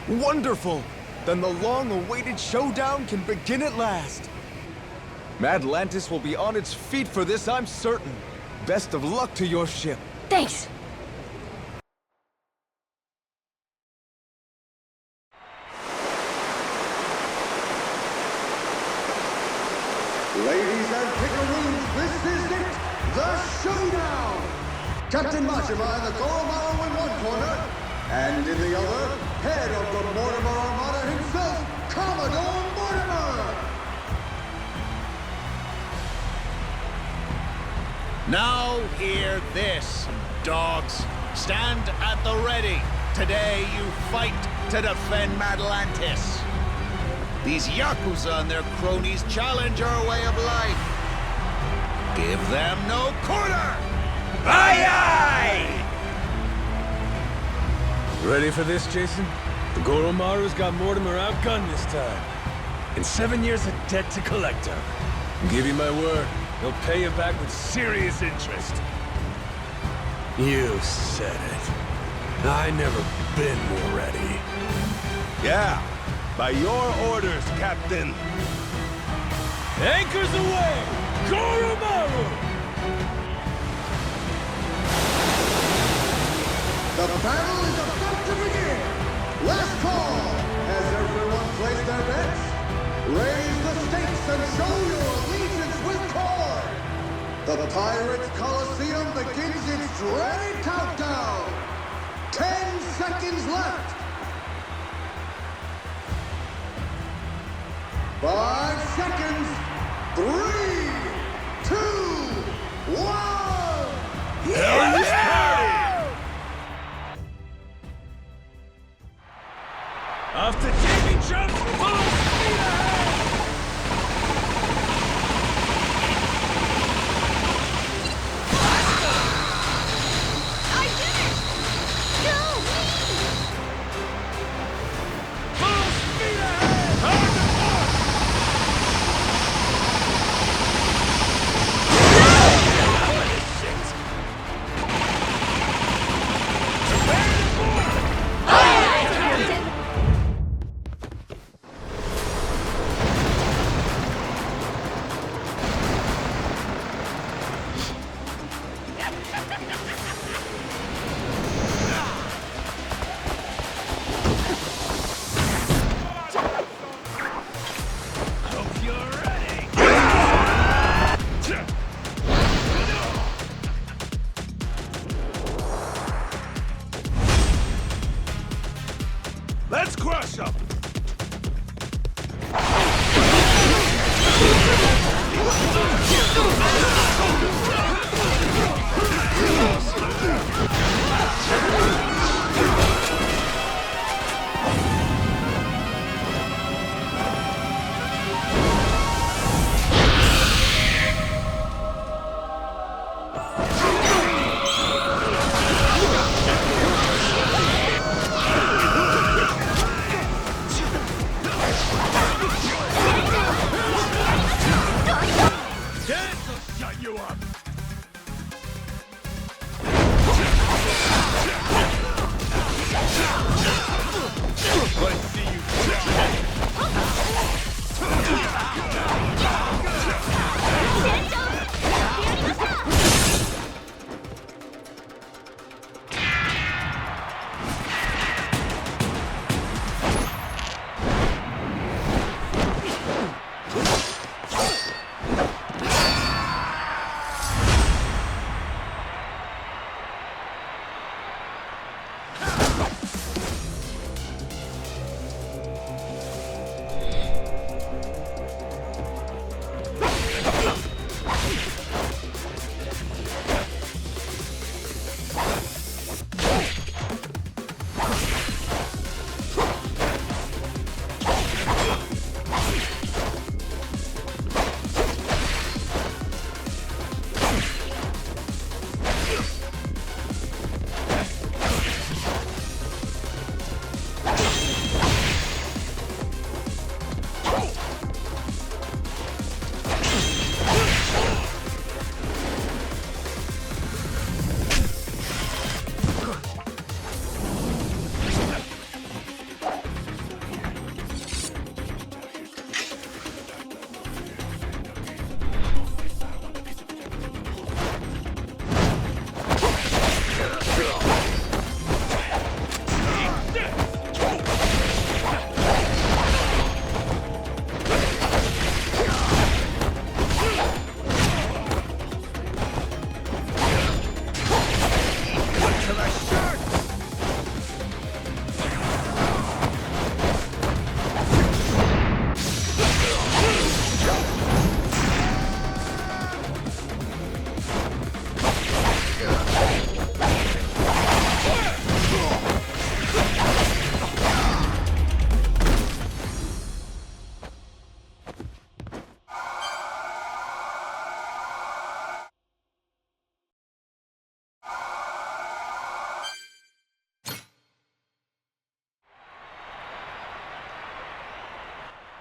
Wonderful! Then the long-awaited showdown can begin at last. Madlantis will be on its feet for this, I'm certain. Best of luck to your ship. Thanks. Ladies and pickaroos, this is it! The showdown! Captain Majima and the Goro Maru in one corner, and in the other, head of the Mortimer Armada himself, Commodore Mortimer! Now hear this, dogs. Stand at the ready. Today you fight to defend Madlantis. These yakuza and their cronies challenge our way of life. Give them no quarter! Aye, aye! Ready for this, Jason? The Goro Maru's got Mortimer outgunned this time. And 7 years of debt to collect on. I'll give you my word, he'll pay you back with serious interest. You said it. I never been more ready. Yeah, by your orders, Captain. Anchors away! Goro Maru! The battle is about to begin! Last call! Has everyone placed their bets? Raise the stakes and show your allegiance with Cord! The Pirates Coliseum begins its dreaded countdown! 10 seconds left! 5 seconds! 3, 2, 1! Yeah! Off the TV jump! Full speed ahead! I did it! Go, me! Full speed ahead!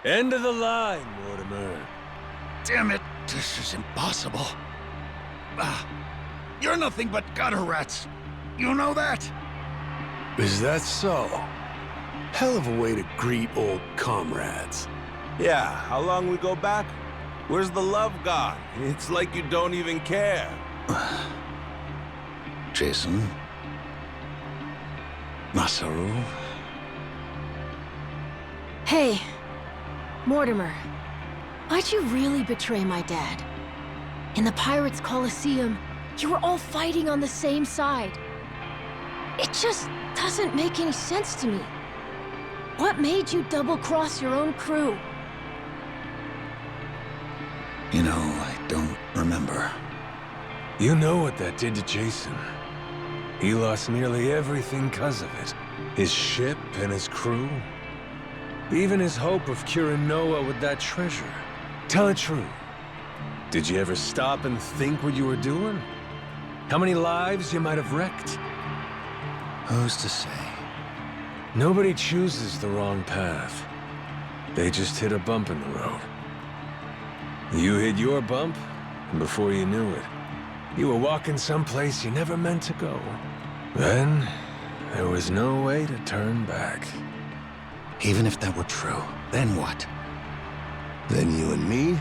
End of the line, Mortimer. Damn it, this is impossible. You're nothing but gutter rats. You know that? Is that so? Hell of a way to greet old comrades. Yeah, how long we go back? Where's the love gone? It's like you don't even care. Jason. Masaru. Hey, Mortimer. Why'd you really betray my dad? In the Pirates' Coliseum, you were all fighting on the same side. It just doesn't make any sense to me. What made you double-cross your own crew? You know, I don't remember. You know what that did to Jason. He lost nearly everything because of it. His ship and his crew. Even his hope of curing Noah with that treasure. Tell it true. Did you ever stop and think what you were doing? How many lives you might have wrecked? Who's to say? Nobody chooses the wrong path. They just hit a bump in the road. You hit your bump, and before you knew it, you were walking someplace you never meant to go. Then, there was no way to turn back. Even if that were true, then what? Then you and me,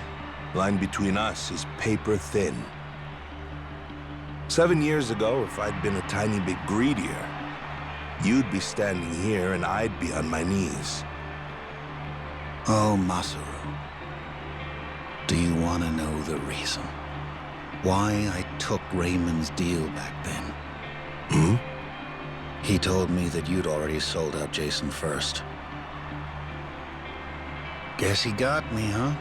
line between us is paper thin. 7 years ago, if I'd been a tiny bit greedier, you'd be standing here and I'd be on my knees. Oh, Masaru. Do you want to know the reason? Why I took Raymond's deal back then? Hmm? He told me that you'd already sold out Jason first. Guess he got me, huh?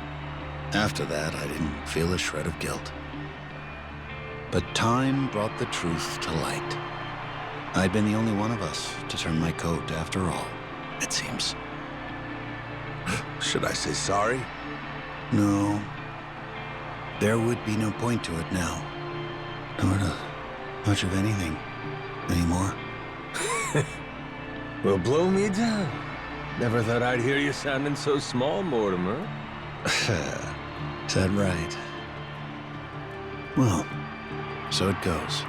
After that, I didn't feel a shred of guilt. But time brought the truth to light. I'd been the only one of us to turn my coat after all, it seems. Should I say sorry? No. There would be no point to it now. Nor to much of anything anymore. Well, blow me down. Never thought I'd hear you sounding so small, Mortimer. Is that right? Well, so it goes.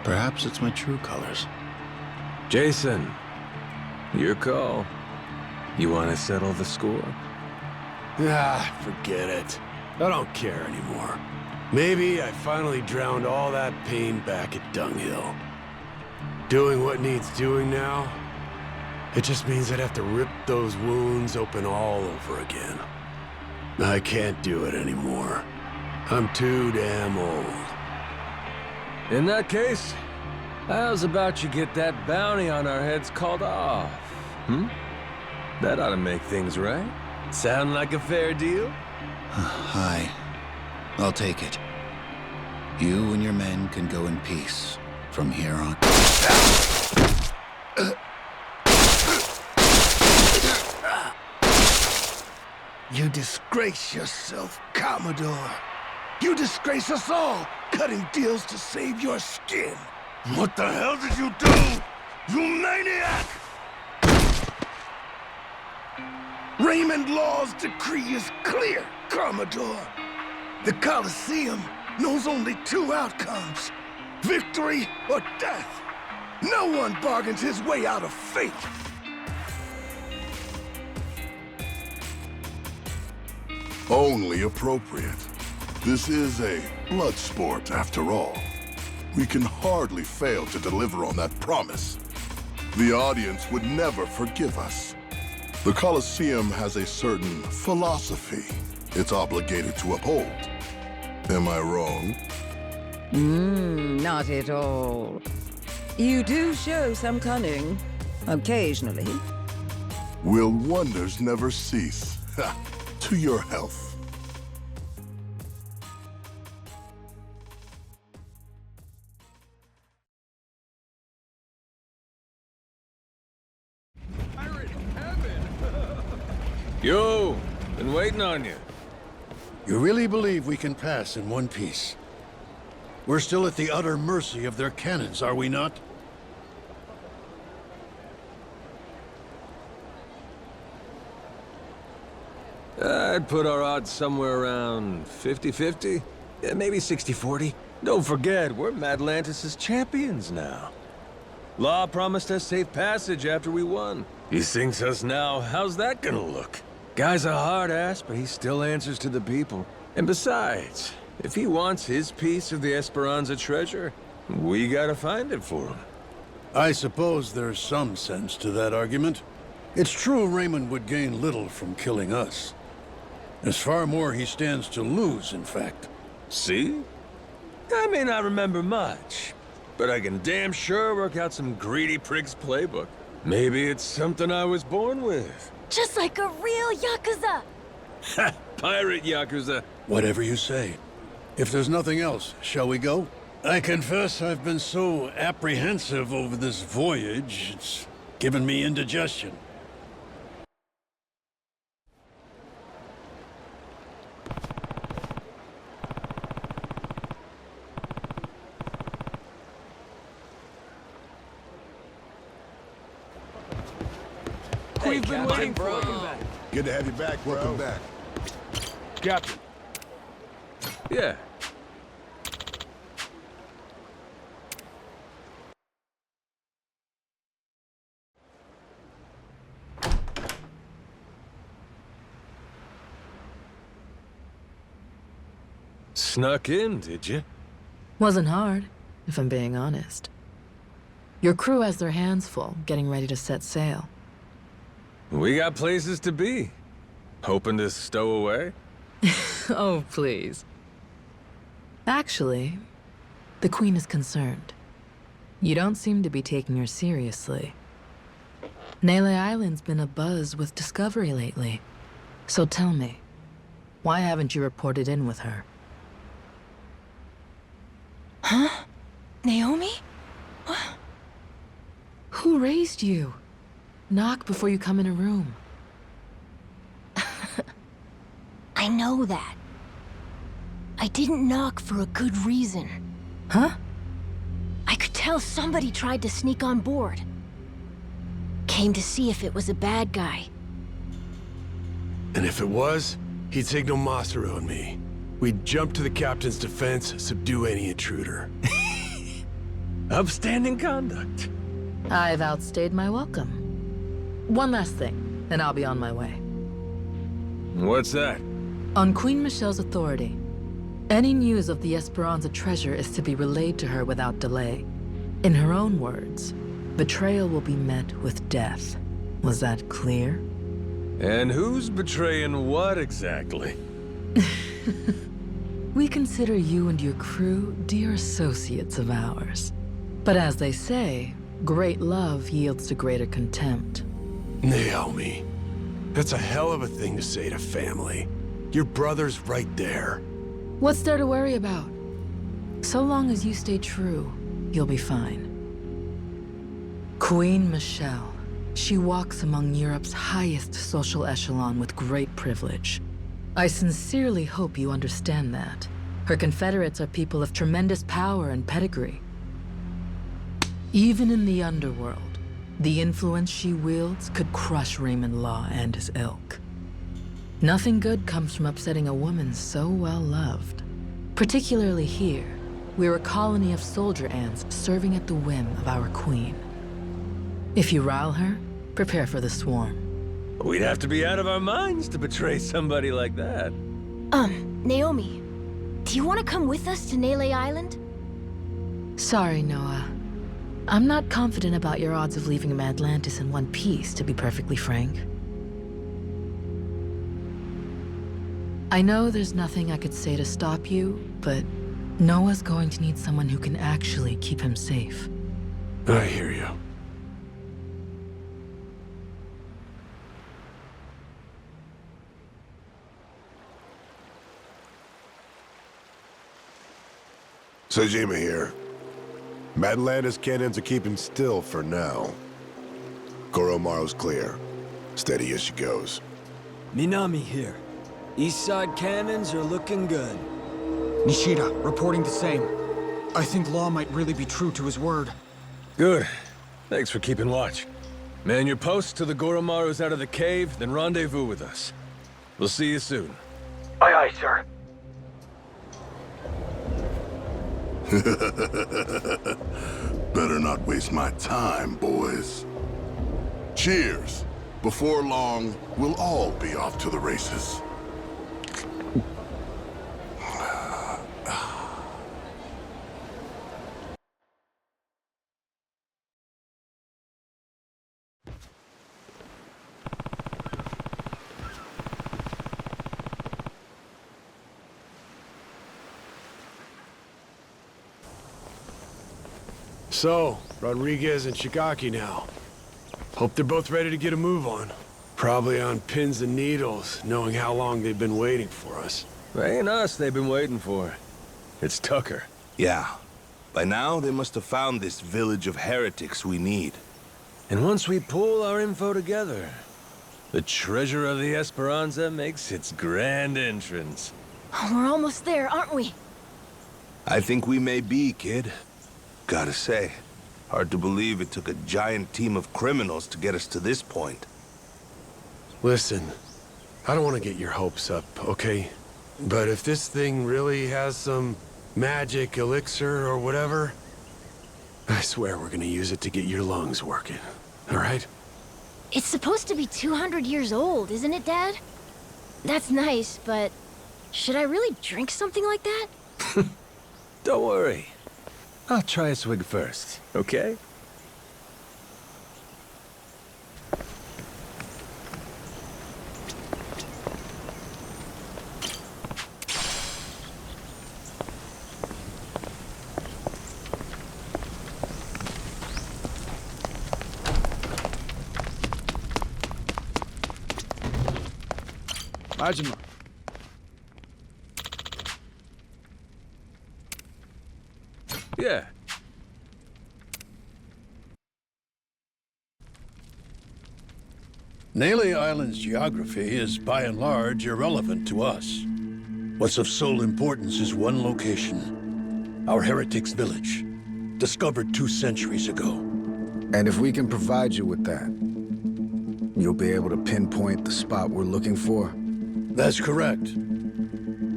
Perhaps it's my true colors. Jason, your call. You want to settle the score? Forget it. I don't care anymore. Maybe I finally drowned all that pain back at Dunghill. Doing what needs doing now, it just means I'd have to rip those wounds open all over again. I can't do it anymore. I'm too damn old. In that case, how's about you get that bounty on our heads called off? That ought to make things right. Sound like a fair deal? Hi. I'll take it. You and your men can go in peace from here on. You disgrace yourself, Commodore. You disgrace us all, cutting deals to save your skin. What the hell did you do? You maniac! Raymond Law's decree is clear, Commodore. The Coliseum knows only two outcomes: victory or death. No one bargains his way out of fate. Only appropriate. This is a blood sport, after all. We can hardly fail to deliver on that promise. The audience would never forgive us. The Colosseum has a certain philosophy it's obligated to uphold. Am I wrong? Not at all. You do show some cunning, occasionally. Will wonders never cease? To your health. Yo, been waiting on you. You really believe we can pass in one piece? We're still at the utter mercy of their cannons, are we not? I'd put our odds somewhere around 50-50. Yeah, maybe 60-40. Don't forget, we're Madlantis' champions now. Law promised us safe passage after we won. He sinks us now, how's that gonna look? Guy's a hard ass, but he still answers to the people. And besides, if he wants his piece of the Esperanza treasure, we gotta find it for him. I suppose there's some sense to that argument. It's true Raymond would gain little from killing us. There's far more he stands to lose, in fact. See? I may not remember much, but I can damn sure work out some greedy prig's playbook. Maybe it's something I was born with. Just like a real yakuza! Ha! Pirate yakuza. Whatever you say. If there's nothing else, shall we go? I confess I've been so apprehensive over this voyage, it's given me indigestion. We've been waiting for you. Good to have you back, bro. Welcome back. Captain. Yeah. Snuck in, did you? Wasn't hard, if I'm being honest. Your crew has their hands full, getting ready to set sail. We got places to be. Hoping to stow away? Oh, please. Actually, the Queen is concerned. You don't seem to be taking her seriously. Nele Island's been abuzz with discovery lately. So tell me, why haven't you reported in with her? Huh? Naomi? Who raised you? Knock before you come in a room. I know that. I didn't knock for a good reason. Huh? I could tell somebody tried to sneak on board. Came to see if it was a bad guy. And if it was, he'd signal Masaru and me. We'd jump to the captain's defense, subdue any intruder. Upstanding conduct. I've outstayed my welcome. One last thing, and I'll be on my way. What's that? On Queen Michelle's authority, any news of the Esperanza treasure is to be relayed to her without delay. In her own words, betrayal will be met with death. Was that clear? And who's betraying what exactly? We consider you and your crew dear associates of ours. But as they say, great love yields to greater contempt. Naomi, that's a hell of a thing to say to family. Your brother's right there. What's there to worry about? So long as you stay true, you'll be fine. Queen Michelle. She walks among Europe's highest social echelon with great privilege. I sincerely hope you understand that. Her confederates are people of tremendous power and pedigree. Even in the underworld, the influence she wields could crush Raymond Law and his ilk. Nothing good comes from upsetting a woman so well loved. Particularly here, we're a colony of soldier ants serving at the whim of our queen. If you rile her, prepare for the swarm. We'd have to be out of our minds to betray somebody like that. Naomi, do you want to come with us to Nele Island? Sorry, Noah. I'm not confident about your odds of leaving Madlantis in one piece, to be perfectly frank. I know there's nothing I could say to stop you, but Noah's going to need someone who can actually keep him safe. I hear you. Sajima here. Madlantis cannons are keeping still for now. Goromaru's clear. Steady as she goes. Minami here. East side cannons are looking good. Nishida, reporting the same. I think Law might really be true to his word. Good. Thanks for keeping watch. Man your posts till the Goromaru's out of the cave, then rendezvous with us. We'll see you soon. Aye, aye, sir. Better not waste my time, boys. Cheers. Before long, we'll all be off to the races. So, Rodriguez and Shigaki now. Hope they're both ready to get a move on. Probably on pins and needles, knowing how long they've been waiting for us. Ain't us they've been waiting for. It's Tucker. Yeah. By now, they must have found this village of heretics we need. And once we pull our info together, the treasure of the Esperanza makes its grand entrance. Oh, we're almost there, aren't we? I think we may be, kid. Gotta say, hard to believe it took a giant team of criminals to get us to this point. Listen, I don't want to get your hopes up, okay? But if this thing really has some magic elixir or whatever, I swear we're gonna use it to get your lungs working, all right? It's supposed to be 200 years old, isn't it, Dad? That's nice, but should I really drink something like that? Don't worry. I'll try a swig first, okay? Majima. Yeah. Nele Island's geography is by and large irrelevant to us. What's of sole importance is one location. Our heretics' village, discovered 2 centuries ago. And if we can provide you with that, you'll be able to pinpoint the spot we're looking for? That's correct.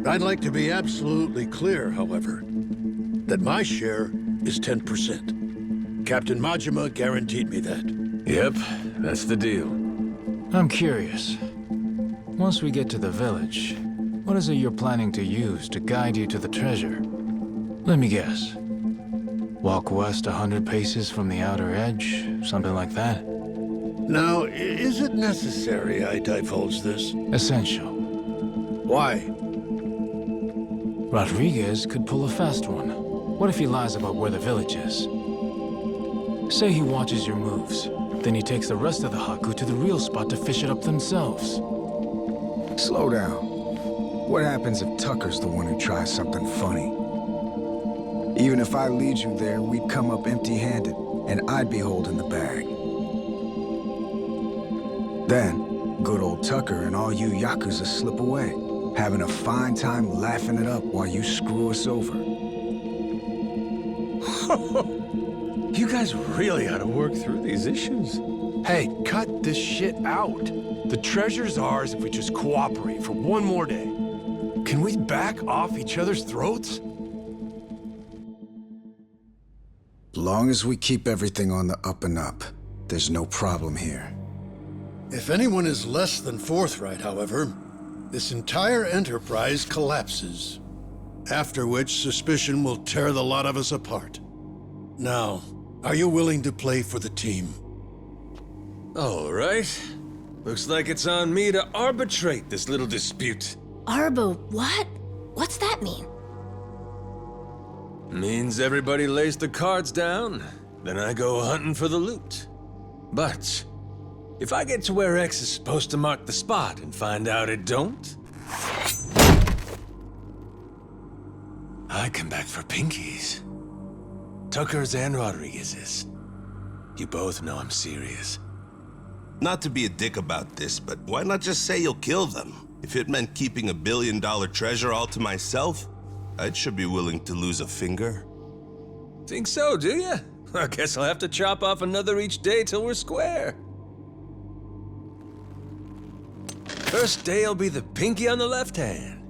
I'd like to be absolutely clear, however, that my share is 10%. Captain Majima guaranteed me that. Yep, that's the deal. I'm curious. Once we get to the village, what is it you're planning to use to guide you to the treasure? Let me guess. Walk west 100 paces from the outer edge, something like that? Now, is it necessary I divulge this? Essential. Why? Rodriguez could pull a fast one. What if he lies about where the village is? Say he watches your moves, then he takes the rest of the Haku to the real spot to fish it up themselves. Slow down. What happens if Tucker's the one who tries something funny? Even if I lead you there, we'd come up empty-handed, and I'd be holding the bag. Then, good old Tucker and all you yakuza slip away, having a fine time laughing it up while you screw us over. You guys really ought to work through these issues. Hey, cut this shit out. The treasure's ours if we just cooperate for one more day. Can we back off each other's throats? Long as we keep everything on the up and up, there's no problem here. If anyone is less than forthright, however, this entire enterprise collapses. After which, suspicion will tear the lot of us apart. Now, are you willing to play for the team? All right. Looks like it's on me to arbitrate this little dispute. Arbo, what? What's that mean? Means everybody lays the cards down, then I go hunting for the loot. But if I get to where X is supposed to mark the spot and find out it don't, I come back for pinkies. Tucker's and Rodriguez's. You both know I'm serious. Not to be a dick about this, but why not just say you'll kill them? If it meant keeping $1 billion treasure all to myself, I should be willing to lose a finger. Think so, do you? I guess I'll have to chop off another each day till we're square. Cursed day'll be the pinky on the left hand.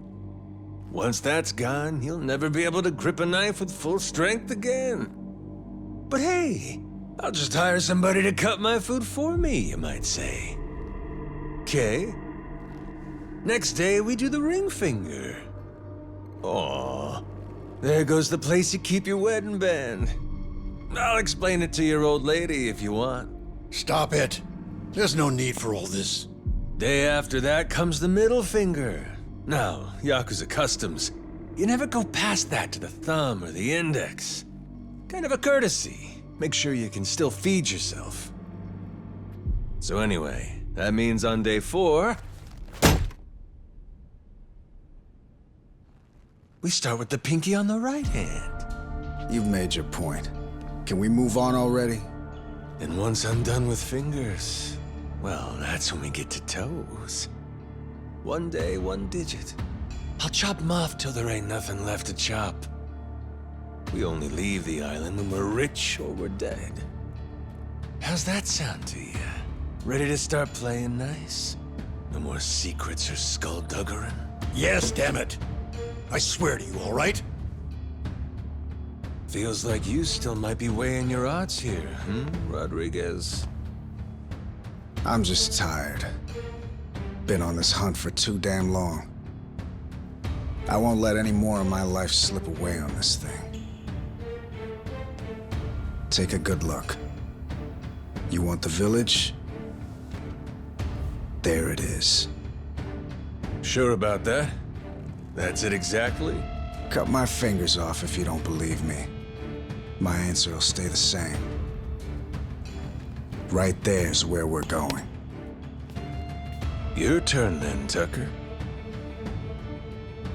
Once that's gone, you'll never be able to grip a knife with full strength again. But hey, I'll just hire somebody to cut my food for me, you might say. Okay. Next day, we do the ring finger. Aw, there goes the place you keep your wedding band. I'll explain it to your old lady if you want. Stop it. There's no need for all this. Day after that comes the middle finger. Now, Yakuza customs, you never go past that to the thumb or the index. Kind of a courtesy. Make sure you can still feed yourself. So anyway, that means on day 4, we start with the pinky on the right hand. You've made your point. Can we move on already? And once I'm done with fingers, well, that's when we get to toes. One day, one digit. I'll chop them off till there ain't nothing left to chop. We only leave the island when we're rich or we're dead. How's that sound to you? Ready to start playing nice? No more secrets or skullduggerin'? Yes, damn it. I swear to you, all right? Feels like you still might be weighing your odds here, Rodriguez? I'm just tired. Been on this hunt for too damn long. I won't let any more of my life slip away on this thing. Take a good look. You want the village? There it is. Sure about that? That's it exactly? Cut my fingers off if you don't believe me. My answer will stay the same. Right there's where we're going. Your turn then, Tucker.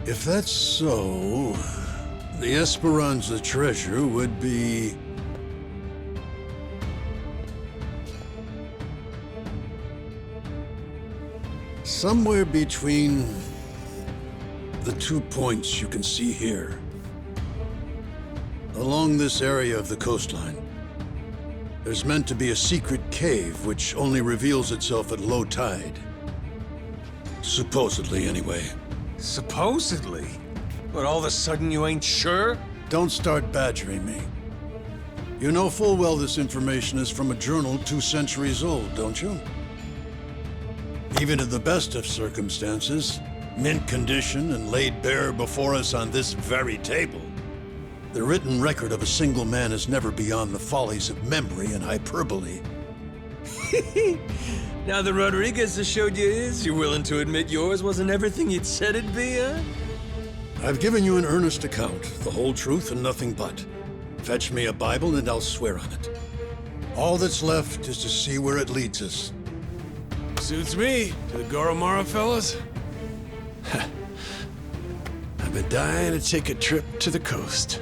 If that's so, the Esperanza treasure would be... somewhere between the 2 points you can see here. Along this area of the coastline, there's meant to be a secret cave which only reveals itself at low tide. Supposedly, anyway. Supposedly? But all of a sudden you ain't sure? Don't start badgering me. You know full well this information is from a journal 2 centuries old, don't you? Even in the best of circumstances, mint condition and laid bare before us on this very table, the written record of a single man is never beyond the follies of memory and hyperbole. Now that Rodriguez has showed you his, you're willing to admit yours wasn't everything you'd said it'd be, huh? I've given you an earnest account, the whole truth and nothing but. Fetch me a Bible and I'll swear on it. All that's left is to see where it leads us. Suits me. To the Goro Majima fellas. I've been dying to take a trip to the coast.